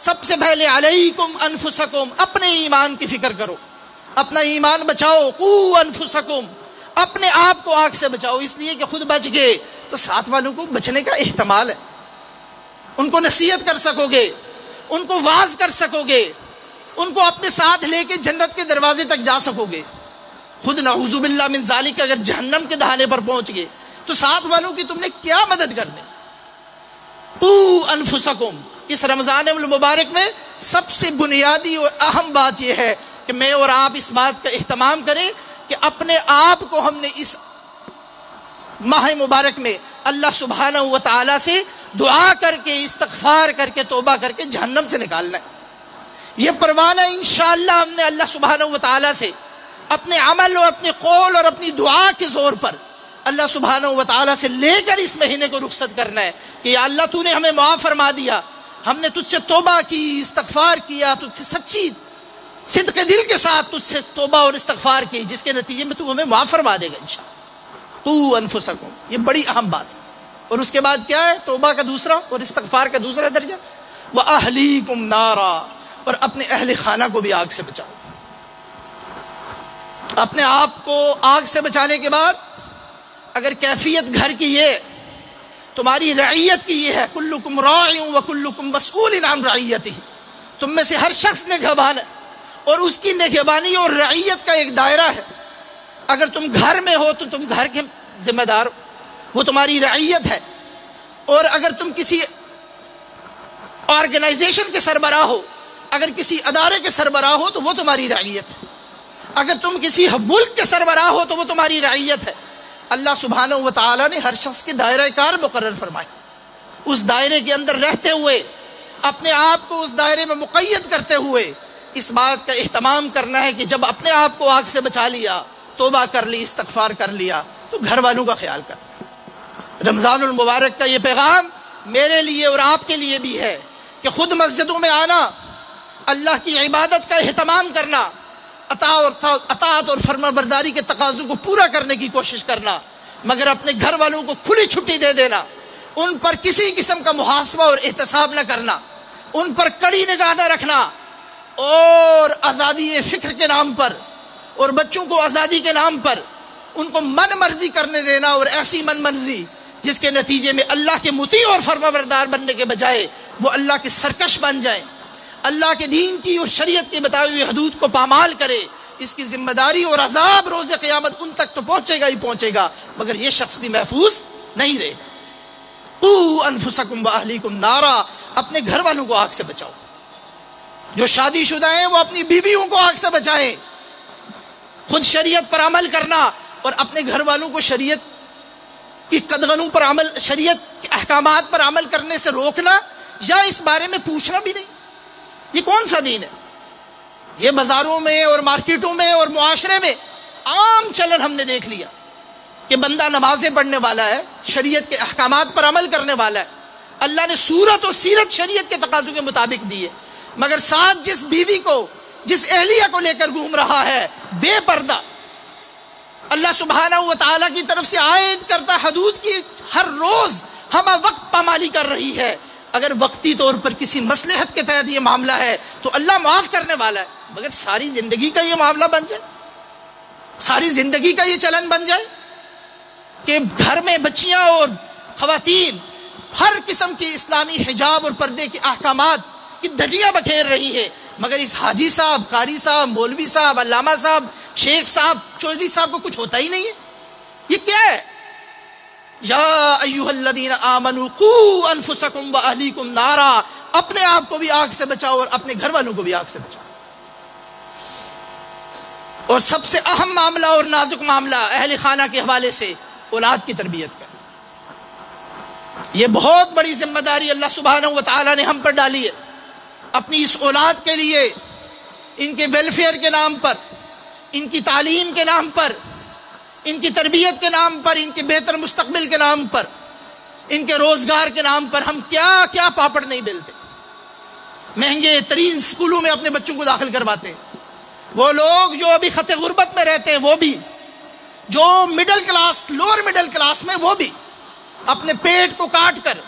سب سے پہلے علیکم انفسکم، اپنے ایمان کی فکر کرو، اپنا ایمان بچاؤ. قو انفسکم، اپنے آپ کو آگ سے بچاؤ. اس لیے کہ خود بچ گئے تو ساتھ والوں کو بچنے کا احتمال ہے. ان کو نصیحت کر سکو گے، ان کو واعظ کر سکو گے، ان کو اپنے ساتھ لے کے جنت کے دروازے تک جا سکو گے. خود نعوذ باللہ من ذالک اگر جہنم کے دہانے پر پہنچ گئے تو ساتھ والوں کی تم نے کیا مدد کرنی. قو انفسکم. اس رمضان المبارک میں سب سے بنیادی اور اہم بات یہ ہے کہ میں اور آپ اس بات کا اہتمام کریں کہ اپنے آپ کو ہم نے اس ماہ مبارک میں اللہ سبحانہ و تعالی سے دعا کر کے، استغفار کر کے، توبہ کر کے جہنم سے نکالنا ہے. یہ پروانہ انشاءاللہ ہم نے اللہ سبحانہ و تعالی سے اپنے عمل اور اپنے قول اور اپنی دعا کے زور پر اللہ سبحانہ و تعالی سے لے کر اس مہینے کو رخصت کرنا ہے کہ یا اللہ تو نے ہمیں معاف فرما دیا، ہم نے تجھ سے توبہ کی، استغفار کیا، تجھ سے سچی صدق دل کے ساتھ تجھ سے توبہ اور استغفار کی، جس کے نتیجے میں تو ہمیں معاف فرما دے گا انشاءاللہ. قو انفسکم، یہ بڑی اہم بات ہے. اور اس کے بعد کیا ہے؟ توبہ کا دوسرا اور استغفار کا دوسرا درجہ، وَأَهْلِيكُمْ نَارًا، اور اپنے اہل خانہ کو بھی آگ سے بچاؤ. اپنے آپ کو آگ سے بچانے کے بعد اگر کیفیت گھر کی یہ، تمہاری رعیت کی یہ ہے، کلکم راع وکلکم مسئول عن رعیتہ، تم میں سے ہر شخص نگہبان ہے اور اس کی نگہبانی اور رعیت کا ایک دائرہ ہے. اگر تم گھر میں ہو تو تم گھر کے ذمہ دار ہو، وہ تمہاری رعیت ہے. اور اگر تم کسی آرگنائزیشن کے سربراہ ہو، اگر کسی ادارے کے سربراہ ہو تو وہ تمہاری رعیت ہے. اگر تم کسی ملک کے سربراہ ہو تو وہ تمہاری رعیت ہے. اللہ سبحانہ و تعالیٰ نے ہر شخص کے دائرہ کار مقرر فرمائے. اس دائرے کے اندر رہتے ہوئے، اپنے آپ کو اس دائرے میں مقید کرتے ہوئے اس بات کا اہتمام کرنا ہے کہ جب اپنے آپ کو آگ سے بچا لیا، توبہ کر لی، استغفار کر لیا، تو گھر والوں کا خیال کر. رمضان المبارک کا یہ پیغام میرے لیے اور آپ کے لیے بھی ہے کہ خود مسجدوں میں آنا، اللہ کی عبادت کا اہتمام کرنا، اطاعت اور فرما برداری کے تقاضوں کو پورا کرنے کی کوشش کرنا، مگر اپنے گھر والوں کو کھلی چھٹی دے دینا، ان پر کسی قسم کا محاسبہ اور احتساب نہ کرنا، ان پر کڑی نگاہ نہ رکھنا، اور آزادی فکر کے نام پر اور بچوں کو آزادی کے نام پر ان کو من مرضی کرنے دینا، اور ایسی من مرضی جس کے نتیجے میں اللہ کے مطیع اور فرما بردار بننے کے بجائے وہ اللہ کے سرکش بن جائیں، اللہ کے دین کی اور شریعت کی بتائی ہوئی حدود کو پامال کرے. اس کی ذمہ داری اور عذاب روز قیامت ان تک تو پہنچے گا ہی پہنچے گا، مگر یہ شخص بھی محفوظ نہیں رہے. قو انفسکم واہلیکم نارا، اپنے گھر والوں کو آگ سے بچاؤ. جو شادی شدہ ہیں وہ اپنی بیویوں کو آگ سے بچائیں. خود شریعت پر عمل کرنا اور اپنے گھر والوں کو شریعت کی قدغنوں پر عمل، شریعت کے احکامات پر عمل کرنے سے روکنا یا اس بارے میں پوچھنا بھی نہیں. یہ کون سا دین ہے؟ یہ بازاروں میں اور مارکیٹوں میں اور معاشرے میں عام چلن ہم نے دیکھ لیا کہ بندہ نمازیں پڑھنے والا ہے، شریعت کے احکامات پر عمل کرنے والا ہے، اللہ نے صورت اور سیرت شریعت کے تقاضوں کے مطابق دی ہے، مگر ساتھ جس بیوی کو، جس اہلیہ کو لے کر گھوم رہا ہے بے پردہ، اللہ سبحانہ و تعالیٰ کی طرف سے عائد کردہ حدود کی ہر روز ہمہ وقت پامالی کر رہی ہے. اگر وقتی طور پر کسی مصلحت کے تحت یہ معاملہ ہے تو اللہ معاف کرنے والا ہے، مگر ساری زندگی کا یہ معاملہ بن جائے، ساری زندگی کا یہ چلن بن جائے کہ گھر میں بچیاں اور خواتین ہر قسم کی اسلامی حجاب اور پردے کے احکامات کی دھجیاں بکھیر رہی ہے، مگر اس حاجی صاحب، قاری صاحب، مولوی صاحب، علامہ صاحب، شیخ صاحب، چودھری صاحب کو کچھ ہوتا ہی نہیں ہے. یہ کیا ہے؟ یا ایھا الذین آمنوا قوا انفسکم واہلیکم نارا، اپنے آپ کو بھی آگ سے بچاؤ اور اپنے گھر والوں کو بھی آگ سے بچاؤ. اور سب سے اہم معاملہ اور نازک معاملہ اہل خانہ کے حوالے سے اولاد کی تربیت کا. یہ بہت بڑی ذمہ داری اللہ سبحانہ و تعالی نے ہم پر ڈالی ہے. اپنی اس اولاد کے لیے ان کے ویلفیئر کے نام پر، ان کی تعلیم کے نام پر، ان کی تربیت کے نام پر، ان کے بہتر مستقبل کے نام پر، ان کے روزگار کے نام پر ہم کیا کیا پاپڑ نہیں بیلتے. مہنگے ترین سکولوں میں اپنے بچوں کو داخل کرواتے ہیں. وہ لوگ جو ابھی خط غربت میں رہتے ہیں وہ بھی، جو middle class, lower middle class میں، وہ بھی اپنے پیٹ کو کاٹ کر،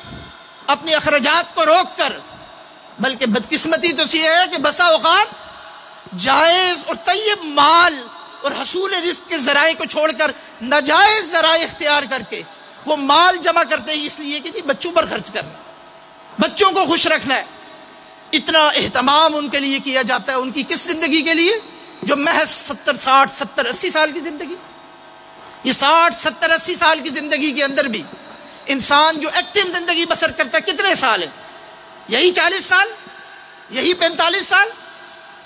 اپنے اخراجات کو روک کر. بلکہ بدقسمتی تو یہ ہے کہ بسا اوقات جائز اور طیب مال اور حصول رزق کے ذرائع کو چھوڑ کر ناجائز ذرائع اختیار کر کے وہ مال جمع کرتے ہیں اس لیے کہ جی بچوں پر خرچ کرنا، بچوں کو خوش رکھنا ہے. اتنا اہتمام ان کے لیے کیا جاتا ہے. ان کی کس زندگی کے لیے جو محض 70 سال کی زندگی. یہ 60-70-80 سال کی زندگی کے اندر بھی انسان جو ایکٹیو زندگی بسر کرتا ہے کتنے سال ہے؟ یہی 40 سال، یہی 45 سال.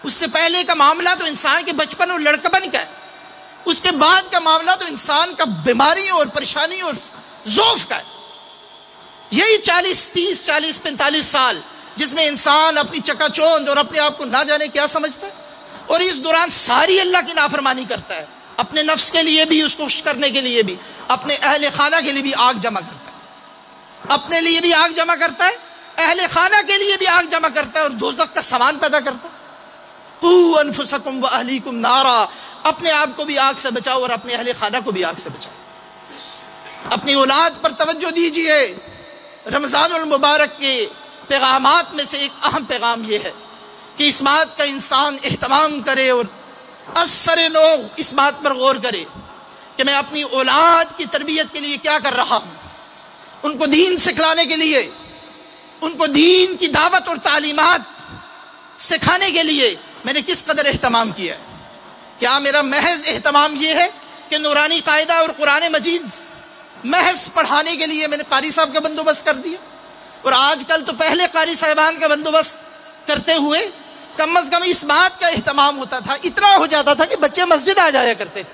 اس سے پہلے کا معاملہ تو انسان کے بچپن اور لڑکپن کا ہے. اس کے بعد کا معاملہ تو انسان کا بیماری اور پریشانی اور ضعف کا ہے. یہی 40-45 سال جس میں انسان اپنی چکا چوند اور اپنے آپ کو نہ جانے کیا سمجھتا ہے، اور اس دوران ساری اللہ کی نافرمانی کرتا ہے. اپنے نفس کے لیے بھی، اس کو خوش کرنے کے لیے بھی، اپنے اہل خانہ کے لیے بھی آگ جمع کرتا ہے. اپنے لیے بھی آگ جمع کرتا ہے، اہل خانہ کے لیے بھی آگ جمع کرتا ہے، اور دوزخ کا سامان پیدا کرتا ہے. قوا انفسکم واہلیکم نارا. اپنے آپ کو بھی آگ سے بچاؤ اور اپنے اہل خانہ کو بھی آگ سے بچاؤ. اپنی اولاد پر توجہ دیجیے. رمضان المبارک کے پیغامات میں سے ایک اہم پیغام یہ ہے کہ اس بات کا انسان اہتمام کرے اور اکثر لوگ اس بات پر غور کرے کہ میں اپنی اولاد کی تربیت کے لیے کیا کر رہا ہوں. ان کو دین سکھلانے کے لیے، ان کو دین کی دعوت اور تعلیمات سکھانے کے لیے میں نے کس قدر اہتمام کیا ہے. کیا میرا محض اہتمام یہ ہے کہ نورانی قاعدہ اور قرآن مجید محض پڑھانے کے لیے میں نے قاری صاحب کا بندوبست کر دیا، اور آج کل تو پہلے قاری صاحبان کا بندوبست کرتے ہوئے کم از کم اس بات کا اہتمام ہوتا تھا، اتنا ہو جاتا تھا کہ بچے مسجد آ جایا کرتے تھے.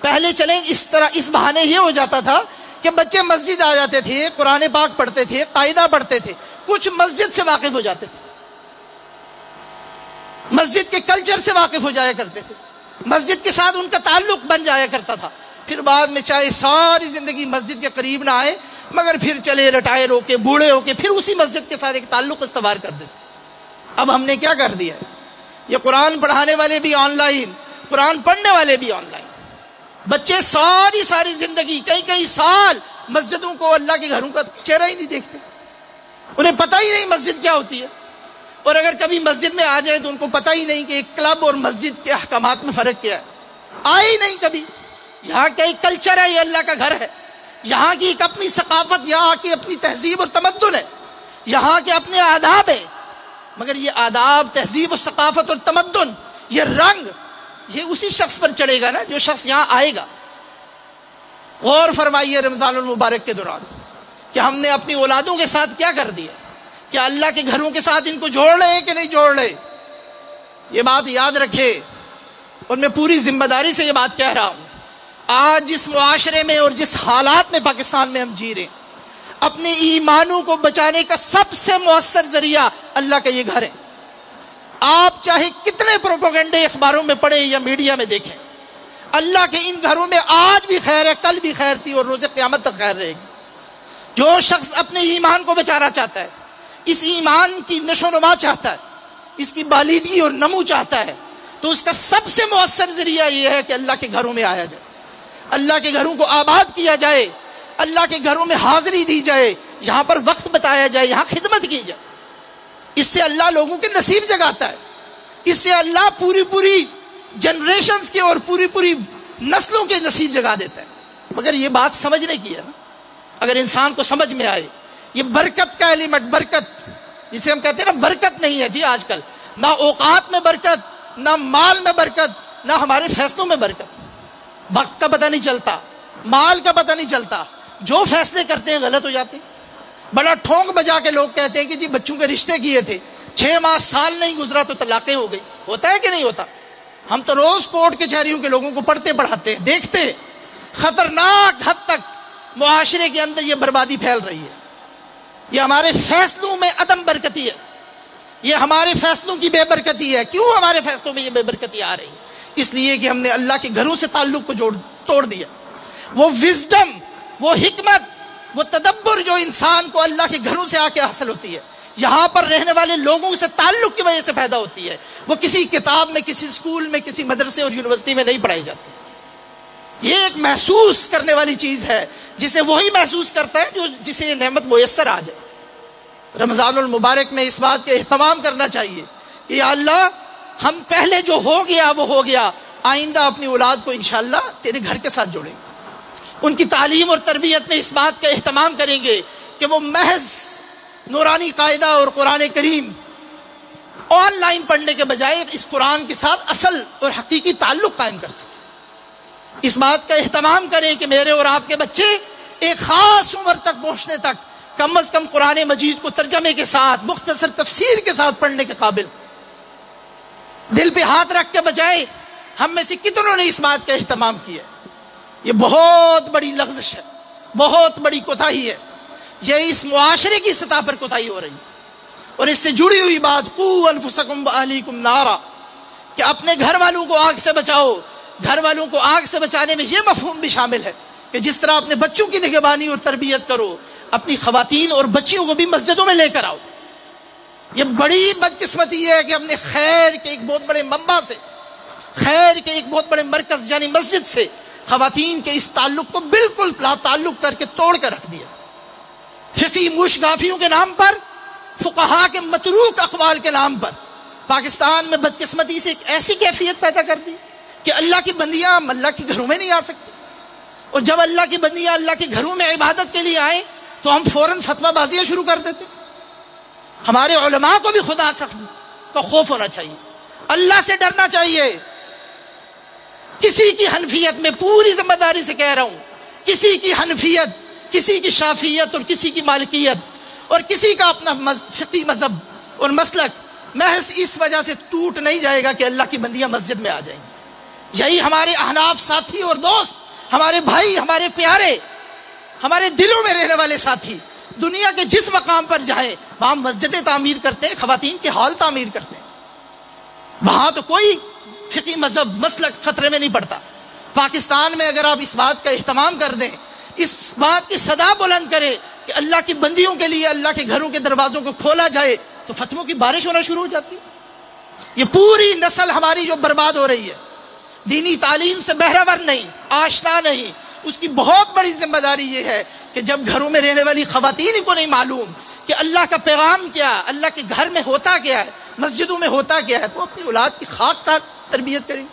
پہلے چلیں اس طرح، اس بہانے یہ ہو جاتا تھا کہ بچے مسجد آ جاتے تھے، قرآن پاک پڑھتے تھے، قاعدہ پڑھتے تھے، کچھ مسجد سے واقف ہو جاتے تھے، مسجد کے کلچر سے واقف ہو جایا کرتے تھے، مسجد کے ساتھ ان کا تعلق بن جایا کرتا تھا. پھر بعد میں چاہے ساری زندگی مسجد کے قریب نہ آئے، مگر پھر چلے ریٹائر ہو کے، بوڑھے ہو کے، پھر اسی مسجد کے ساتھ ایک تعلق استوار کر دیتے. اب ہم نے کیا کر دیا ہے؟ یہ قرآن پڑھانے والے بھی آن لائن، قرآن پڑھنے والے بھی آن لائن. بچے ساری زندگی، کئی سال مسجدوں کو، اللہ کے گھروں کا چہرہ ہی نہیں دیکھتے. انہیں پتہ ہی نہیں مسجد کیا ہوتی ہے، اور اگر کبھی مسجد میں آ جائے تو ان کو پتہ ہی نہیں کہ ایک کلب اور مسجد کے احکامات میں فرق کیا ہے. آئے ہی نہیں کبھی. یہاں کا ایک کلچر ہے، یہ اللہ کا گھر ہے. یہاں کی ایک اپنی ثقافت، یہاں کی اپنی تہذیب اور تمدن ہے، یہاں کے اپنے آداب ہیں. مگر یہ آداب، تہذیب اور ثقافت اور تمدن، یہ رنگ، یہ اسی شخص پر چڑھے گا نا جو شخص یہاں آئے گا. غور فرمائیے رمضان المبارک کے دوران کہ ہم نے اپنی اولادوں کے ساتھ کیا کر دیا. کیا اللہ کے گھروں کے ساتھ ان کو جوڑ رہے کہ نہیں جوڑ رہے؟ یہ بات یاد رکھے، اور میں پوری ذمہ داری سے یہ بات کہہ رہا ہوں. آج جس معاشرے میں اور جس حالات میں پاکستان میں ہم جی رہے ہیں، اپنے ایمانوں کو بچانے کا سب سے مؤثر ذریعہ اللہ کا یہ گھر ہے. آپ چاہے کتنے پروپیگنڈے اخباروں میں پڑھیں یا میڈیا میں دیکھیں، اللہ کے ان گھروں میں آج بھی خیر ہے، کل بھی خیر تھی، اور روز قیامت تک خیر رہے گی. جو شخص اپنے ایمان کو بچانا چاہتا ہے، اس ایمان کی نشو و نما چاہتا ہے، اس کی بالیدگی اور نمو چاہتا ہے، تو اس کا سب سے مؤثر ذریعہ یہ ہے کہ اللہ کے گھروں میں آیا جائے، اللہ کے گھروں کو آباد کیا جائے، اللہ کے گھروں میں حاضری دی جائے، یہاں پر وقت بتایا جائے، یہاں خدمت کی جائے. اس سے اللہ لوگوں کے نصیب جگاتا ہے. اس سے اللہ پوری جنریشنز کے اور پوری نسلوں کے نصیب جگا دیتا ہے. مگر یہ بات سمجھنے کی ہے نا. اگر انسان کو سمجھ میں آئے یہ برکت کا ایلیمنٹ، برکت جسے ہم کہتے ہیں نا، برکت نہیں ہے جی آج کل، نہ اوقات میں برکت، نہ مال میں برکت، نہ ہمارے فیصلوں میں برکت. وقت کا پتہ نہیں چلتا، مال کا پتہ نہیں چلتا، جو فیصلے کرتے ہیں غلط ہو جاتے ہیں. بڑا ٹھونک بجا کے لوگ کہتے ہیں کہ جی بچوں کے رشتے کیے تھے، 6 ماہ سال نہیں گزرا تو طلاقیں ہو گئی. ہوتا ہے کہ نہیں ہوتا؟ ہم تو روز کورٹ کچہریوں کے لوگوں کو پڑھتے پڑھاتے ہیں، دیکھتے ہیں. خطرناک حد تک معاشرے کے اندر یہ بربادی پھیل رہی ہے. یہ ہمارے فیصلوں میں عدم برکتی ہے, یہ ہمارے فیصلوں کی بے برکتی ہے. کیوں ہمارے فیصلوں میں یہ بے برکتی آ رہی ہے؟ اس لیے کہ ہم نے اللہ کے گھروں سے تعلق کو توڑ دیا. وہ وزڈم، وہ حکمت، وہ تدبر جو انسان کو اللہ کے گھروں سے آ کے حاصل ہوتی ہے، یہاں پر رہنے والے لوگوں سے تعلق کی وجہ سے پیدا ہوتی ہے. وہ کسی کتاب میں، کسی اسکول میں، کسی مدرسے اور یونیورسٹی میں نہیں پڑھائی جاتی. یہ ایک محسوس کرنے والی چیز ہے جسے وہی محسوس کرتا ہے جسے یہ نعمت میسر آ جائے. رمضان المبارک میں اس بات کا اہتمام کرنا چاہیے کہ یا اللہ، ہم پہلے جو ہو گیا وہ ہو گیا، آئندہ اپنی اولاد کو انشاءاللہ تیرے گھر کے ساتھ جوڑیں گے. ان کی تعلیم اور تربیت میں اس بات کا اہتمام کریں گے کہ وہ محض نورانی قاعدہ اور قرآن کریم آن لائن پڑھنے کے بجائے اس قرآن کے ساتھ اصل اور حقیقی تعلق قائم کر سکیں. اس بات کا اہتمام کریں کہ میرے اور آپ کے بچے ایک خاص عمر تک پہنچنے تک کم از کم قرآن مجید کو ترجمے کے ساتھ، مختصر تفسیر کے ساتھ پڑھنے کے قابل. دل پہ ہاتھ رکھ کے بجائے ہم میں سے کتنوں نے اس بات کا اہتمام کیا؟ یہ بہت بڑی لغزش ہے، بہت بڑی کوتاہی ہے. یہ اس معاشرے کی سطح پر کوتاہی ہو رہی ہے. اور اس سے جڑی ہوئی بات قوا انفسکم واہلیکم نارا، کہ اپنے گھر والوں کو آگ سے بچاؤ. گھر والوں کو آگ سے بچانے میں یہ مفہوم بھی شامل ہے کہ جس طرح اپنے بچوں کی نگہبانی اور تربیت کرو، اپنی خواتین اور بچیوں کو بھی مسجدوں میں لے کر آؤ. یہ بڑی بدقسمتی ہے کہ ہم نے خیر کے ایک بہت بڑے منبع سے، خیر کے ایک بہت بڑے مرکز یعنی مسجد سے خواتین کے اس تعلق کو بالکل لا تعلق کر کے توڑ کر رکھ دیا. فقہی موشگافیوں کے نام پر، فقہا کے متروک اقوال کے نام پر پاکستان میں بدقسمتی سے ایک ایسی کیفیت پیدا کر دی کہ اللہ کی بندیاں اللہ کے گھروں میں نہیں آ سکتی. اور جب اللہ کی بندیاں اللہ کے گھروں میں عبادت کے لیے آئیں تو ہم فوراً فتویٰ بازیاں شروع کر دیتے. ہمارے علماء کو بھی خدا کا خوف ہونا چاہیے، اللہ سے ڈرنا چاہیے. کسی کی حنفیت میں پوری ذمہ داری سے کہہ رہا ہوں، کسی کی حنفیت، کسی کی شافعیت اور کسی کی مالکیت اور کسی کا اپنا فقہی مذہب اور مسلک محض اس وجہ سے ٹوٹ نہیں جائے گا کہ اللہ کی بندیاں مسجد میں آ جائیں گی. یہی ہمارے احناف ساتھی اور دوست، ہمارے بھائی، ہمارے پیارے، ہمارے دلوں میں رہنے والے ساتھی دنیا کے جس مقام پر جائیں وہاں مسجدیں تعمیر کرتے ہیں، خواتین کے ہال تعمیر کرتے ہیں. وہاں تو کوئی فقہی مذہب مسلک خطرے میں نہیں پڑتا. پاکستان میں اگر آپ اس بات کا اہتمام کر دیں، اس بات کی صدا بلند کرے کہ اللہ کی بندیوں کے لیے اللہ کے گھروں کے دروازوں کو کھولا جائے، تو فتووں کی بارش ہونا شروع ہو جاتی. یہ پوری نسل ہماری جو برباد ہو رہی ہے، دینی تعلیم سے بہرہور نہیں، آشنا نہیں، اس کی بہت بڑی ذمہ داری یہ ہے کہ جب گھروں میں رہنے والی خواتین کو نہیں معلوم کہ اللہ کا پیغام کیا، اللہ کے گھر میں ہوتا کیا ہے، مسجدوں میں ہوتا کیا ہے، تو اپنی اولاد کی خاک تربیت کریں.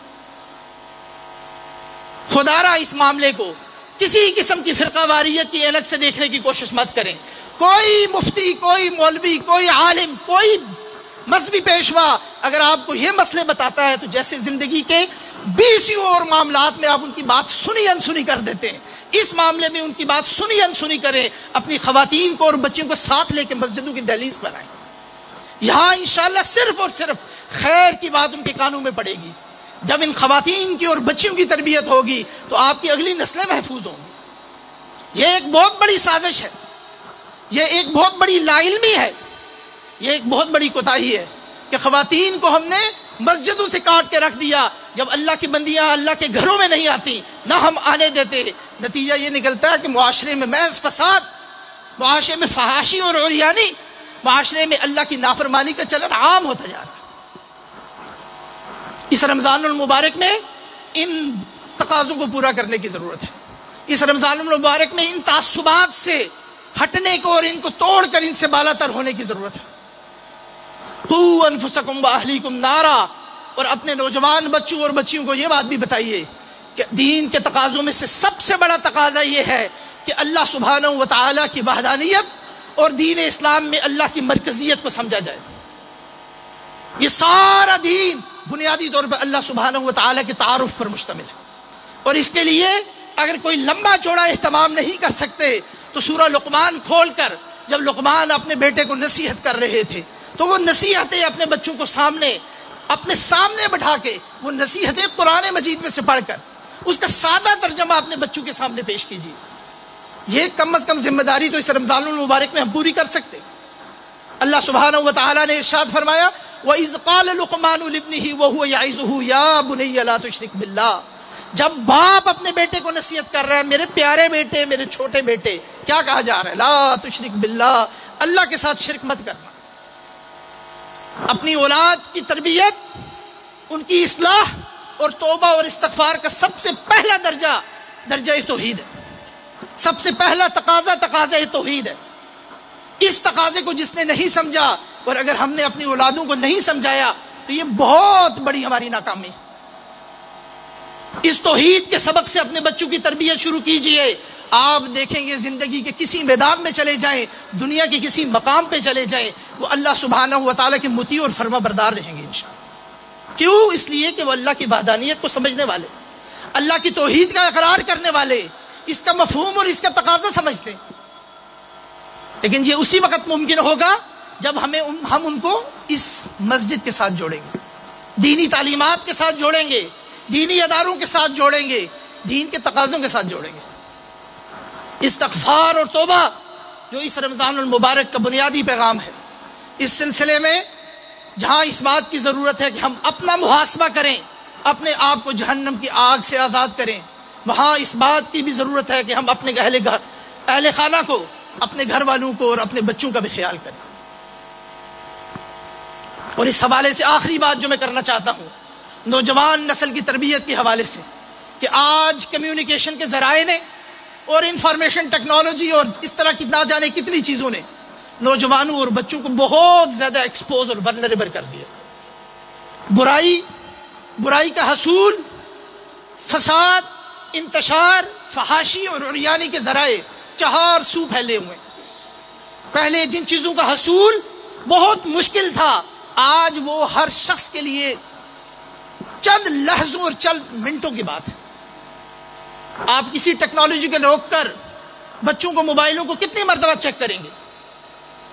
خدا را اس معاملے کو کسی قسم کی فرقہ واریت کی اینک سے دیکھنے کی کوشش مت کریں. کوئی مفتی، کوئی مولوی، کوئی عالم، کوئی مذہبی پیشوا اگر آپ کو یہ مسئلے بتاتا ہے تو جیسے زندگی کے 20 اور معاملات میں آپ ان کی بات سنی انسنی کر دیتے ہیں، اس معاملے میں ان کی بات سنی انسنی کریں. اپنی خواتین کو اور بچیوں کو ساتھ لے کے مسجدوں کی دہلیز پر آئیں. یہاں انشاءاللہ صرف اور صرف خیر کی بات ان کے کانوں میں پڑے گی. جب ان خواتین کی اور بچیوں کی تربیت ہوگی تو آپ کی اگلی نسلیں محفوظ ہوں گی. یہ ایک بہت بڑی سازش ہے، یہ ایک بہت بڑی لا علمی ہے، یہ ایک بہت بڑی کوتاہی ہے کہ خواتین کو ہم نے مسجدوں سے کاٹ کے رکھ دیا. جب اللہ کی بندیاں اللہ کے گھروں میں نہیں آتی، نہ ہم آنے دیتے، نتیجہ یہ نکلتا ہے کہ معاشرے میں محض فساد، معاشرے میں فحاشی اور عریانی، معاشرے میں اللہ کی نافرمانی کا چلن عام ہوتا جا رہا ہے. اس رمضان المبارک میں ان تقاضوں کو پورا کرنے کی ضرورت ہے. اس رمضان المبارک میں ان تعصبات سے ہٹنے کو اور ان کو توڑ کر ان سے بالا تر ہونے کی ضرورت ہے. قوا انفسکم واہلیکم نارا. اور اپنے نوجوان بچوں اور بچیوں کو یہ بات بھی بتائیے کہ دین کے تقاضوں میں سے سب سے بڑا تقاضا یہ ہے کہ اللہ سبحانہ و تعالیٰ کی وحدانیت اور دین اسلام میں اللہ کی مرکزیت کو سمجھا جائے. یہ سارا دین بنیادی طور پر اللہ سبحانہ و تعالیٰ کے تعارف پر مشتمل ہے. اور اس کے لیے اگر کوئی لمبا چوڑا اہتمام نہیں کر سکتے تو سورہ لقمان کھول کر جب لقمان اپنے بیٹے کو نصیحت کر رہے تھے تو وہ نصیحتیں اپنے بچوں کو اپنے سامنے بٹھا کے وہ نصیحتیں قرآن مجید میں سے پڑھ کر اس کا سادہ ترجمہ اپنے بچوں کے سامنے پیش کیجیے. یہ کم از کم ذمہ داری تو اس رمضان المبارک میں ہم پوری کر سکتے. اللہ سبحانہ و تعالیٰ نے ارشاد فرمایا وَإِذْ قَالَ لُقْمَانُ لِابْنِهِ وَهُوَ يَعِظُهُ يَا بُنَيَّ لَا تُشْرِكْ بِاللَّهِ. جب باپ اپنے بیٹے کو نصیحت کر رہا ہے، میرے پیارے بیٹے، میرے چھوٹے بیٹے، کیا کہا جا رہا ہے؟ لا تشرک باللہ، اللہ کے ساتھ شرک مت کرنا. اپنی اولاد کی تربیت، ان کی اصلاح اور توبہ اور استغفار کا سب سے پہلا درجہ توحید ہے. سب سے پہلا تقاضا توحید ہے. اس تقاضے کو جس نے نہیں سمجھا، اور اگر ہم نے اپنی اولادوں کو نہیں سمجھایا تو یہ بہت بڑی ہماری ناکامی ہے. اس توحید کے سبق سے اپنے بچوں کی تربیت شروع کیجئے. آپ دیکھیں گے زندگی کے کسی میدان میں چلے جائیں، دنیا کے کسی مقام پہ چلے جائیں، وہ اللہ سبحانہ و تعالیٰ کے مطیع اور فرما بردار رہیں گے انشاءاللہ. کیوں؟ اس لیے کہ وہ اللہ کی وحدانیت کو سمجھنے والے، اللہ کی توحید کا اقرار کرنے والے، اس کا مفہوم اور اس کا تقاضا سمجھتے. لیکن یہ اسی وقت ممکن ہوگا جب ہم ان کو اس مسجد کے ساتھ جوڑیں گے، دینی تعلیمات کے ساتھ جوڑیں گے، دینی اداروں کے ساتھ جوڑیں گے، دین کے تقاضوں کے ساتھ جوڑیں گے. استغفار اور توبہ جو اس رمضان المبارک کا بنیادی پیغام ہے، اس سلسلے میں جہاں اس بات کی ضرورت ہے کہ ہم اپنا محاسبہ کریں، اپنے آپ کو جہنم کی آگ سے آزاد کریں، وہاں اس بات کی بھی ضرورت ہے کہ ہم اپنے اہل خانہ کو، اپنے گھر والوں کو اور اپنے بچوں کا بھی خیال کریں. اور اس حوالے سے آخری بات جو میں کرنا چاہتا ہوں نوجوان نسل کی تربیت کے حوالے سے، کہ آج کمیونیکیشن کے ذرائع نے اور انفارمیشن ٹیکنالوجی اور اس طرح کی نہ جانے کتنی چیزوں نے نوجوانوں اور بچوں کو بہت زیادہ ایکسپوز اور ولنریبل کر دیا. برائی کا حصول، فساد، انتشار، فحاشی اور عریانی کے ذرائع چہار سو پھیلے ہوئے. پہلے جن چیزوں کا حصول بہت مشکل تھا، آج وہ ہر شخص کے لیے چند لحظوں اور چند منٹوں کی بات ہے. آپ کسی ٹیکنالوجی کو روک کر بچوں کو موبائلوں کو کتنی مرتبہ چیک کریں گے،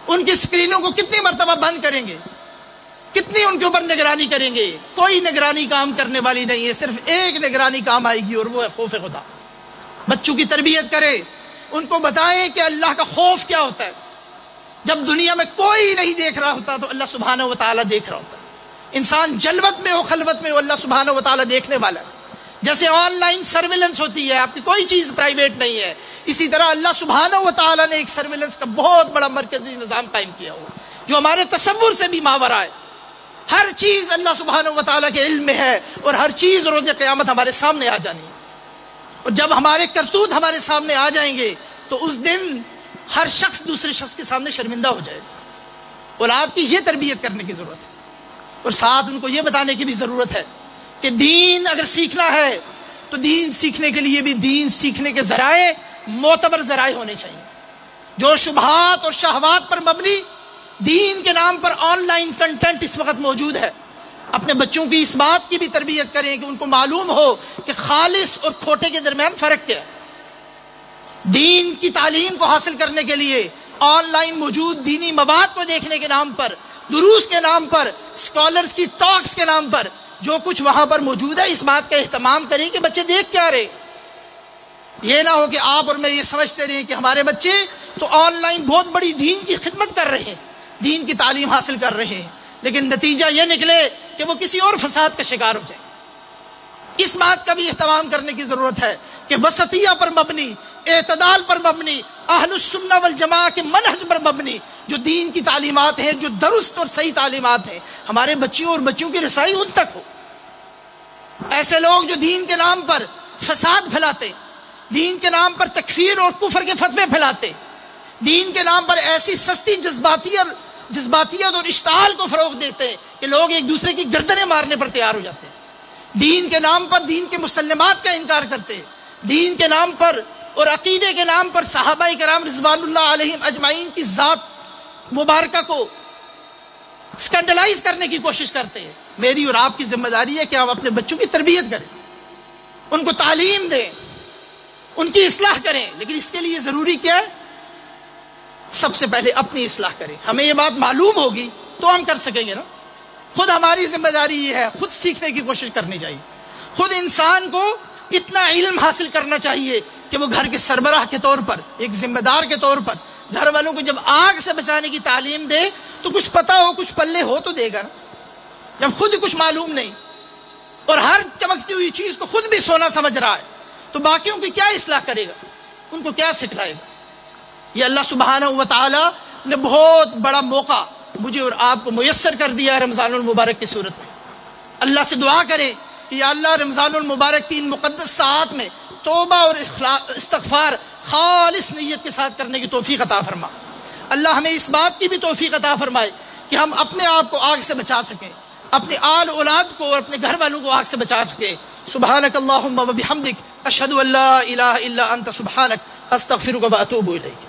ان کی اسکرینوں کو کتنی مرتبہ بند کریں گے، کتنی ان کے اوپر نگرانی کریں گے؟ کوئی نگرانی کام کرنے والی نہیں ہے، صرف ایک نگرانی کام آئے گی اور وہ ہے خوف خدا. بچوں کی تربیت کریں، ان کو بتائیں کہ اللہ کا خوف کیا ہوتا ہے. جب دنیا میں کوئی نہیں دیکھ رہا ہوتا تو اللہ سبحانہ و تعالیٰ دیکھ رہا ہوتا ہے. انسان جلوت میں ہو، خلوت میں ہو، اللہ سبحانہ و تعالیٰ دیکھنے والا ہے. جیسے آن لائن سرویلنس ہوتی ہے، آپ کی کوئی چیز پرائیویٹ نہیں ہے، اسی طرح اللہ سبحانہ و تعالیٰ نے ایک سرویلنس کا بہت بڑا مرکزی نظام قائم کیا ہوا جو ہمارے تصور سے بھی ماورا ہے. ہر چیز اللہ سبحانہ و تعالیٰ کے علم میں ہے اور ہر چیز روز قیامت ہمارے سامنے آ جانی ہے. اور جب ہمارے کرتوت ہمارے سامنے آ جائیں گے تو اس دن ہر شخص دوسرے شخص کے سامنے شرمندہ ہو جائے گا. اولاد کی یہ تربیت کرنے کی ضرورت ہے، اور ساتھ ان کو یہ بتانے کی بھی ضرورت ہے کہ دین اگر سیکھنا ہے تو دین سیکھنے کے لیے بھی دین سیکھنے کے ذرائع معتبر ذرائع ہونے چاہیے. جو شبہات اور شہوات پر مبنی دین کے نام پر آن لائن کنٹینٹ اس وقت موجود ہے، اپنے بچوں کی اس بات کی بھی تربیت کریں کہ ان کو معلوم ہو کہ خالص اور کھوٹے کے درمیان فرق کیا ہے. دین کی تعلیم کو حاصل کرنے کے لیے آن لائن موجود دینی مواد کو دیکھنے کے نام پر، دروس کے نام پر، اسکالرز کی ٹاکس کے نام پر جو کچھ وہاں پر موجود ہے، اس بات کا اہتمام کریں کہ بچے دیکھ کیا رہے. یہ نہ ہو کہ آپ اور میں یہ سمجھتے رہیں کہ ہمارے بچے تو آن لائن بہت بڑی دین کی خدمت کر رہے ہیں، دین کی تعلیم حاصل کر رہے ہیں، لیکن نتیجہ یہ نکلے کہ وہ کسی اور فساد کا شکار ہو جائے. اس بات کا بھی اہتمام کرنے کی ضرورت ہے کہ وسطیہ پر مبنی، اعتدال پر مبنی، اہل السنہ والجماعہ کے منہج پر مبنی جو دین کی تعلیمات ہیں، جو درست اور صحیح تعلیمات ہیں، ہمارے بچیوں اور بچوں کی رسائی ان تک ہو. ایسے لوگ جو دین کے نام پر فساد پھیلاتے، دین کے نام پر تکفیر اور کفر کے فتوے پھیلاتے، دین کے نام پر ایسی سستی جذباتیت اور اشتعال کو فروغ دیتے کہ لوگ ایک دوسرے کی گردنیں مارنے پر تیار ہو جاتے ہیں، دین کے نام پر دین کے مسلمات کا انکار کرتے، دین کے نام پر اور عقیدے کے نام پر صحابہ کرام رضوان اللہ علیہم اجمعین کی ذات مبارکہ کو اسکینڈلائز کرنے کی کوشش کرتے ہیں. میری اور آپ کی ذمہ داری ہے کہ ہم اپنے بچوں کی تربیت کریں، ان کو تعلیم دیں، ان کی اصلاح کریں. لیکن اس کے لیے ضروری کیا ہے؟ سب سے پہلے اپنی اصلاح کریں. ہمیں یہ بات معلوم ہوگی تو ہم کر سکیں گے نا. خود ہماری ذمہ داری یہ ہے، خود سیکھنے کی کوشش کرنی چاہیے. خود انسان کو اتنا علم حاصل کرنا چاہیے کہ وہ گھر کے سربراہ کے طور پر، ایک ذمہ دار کے طور پر گھر والوں کو جب آگ سے بچانے کی تعلیم دے تو کچھ پتہ ہو، کچھ پلے ہو تو دے گا نا۔ جب خود ہی کچھ معلوم نہیں اور ہر چمکتی ہوئی چیز کو خود بھی سونا سمجھ رہا ہے تو باقیوں کی کیا اصلاح کرے گا، ان کو کیا سکھلائے گا؟ یہ اللہ سبحانہ و تعالی نے بہت بڑا موقع مجھے اور آپ کو میسر کر دیا ہے رمضان المبارک کی صورت میں۔ اللہ سے دعا کریں کہ یا اللہ رمضان المبارک کی ان مقدس ساعات میں توبہ اور استغفار خالص نیت کے ساتھ کرنے کی توفیق عطا فرما۔ اللہ ہمیں اس بات کی بھی توفیق عطا فرمائے کہ ہم اپنے آپ کو آگ سے بچا سکیں، اپنے آل اولاد کو اور اپنے گھر والوں کو آگ سے بچا سکیں۔ سبحانک اللہم و بحمدک، اشہد ان لا الہ الا انت، سبحانک، استغفرک و اتوب الیک۔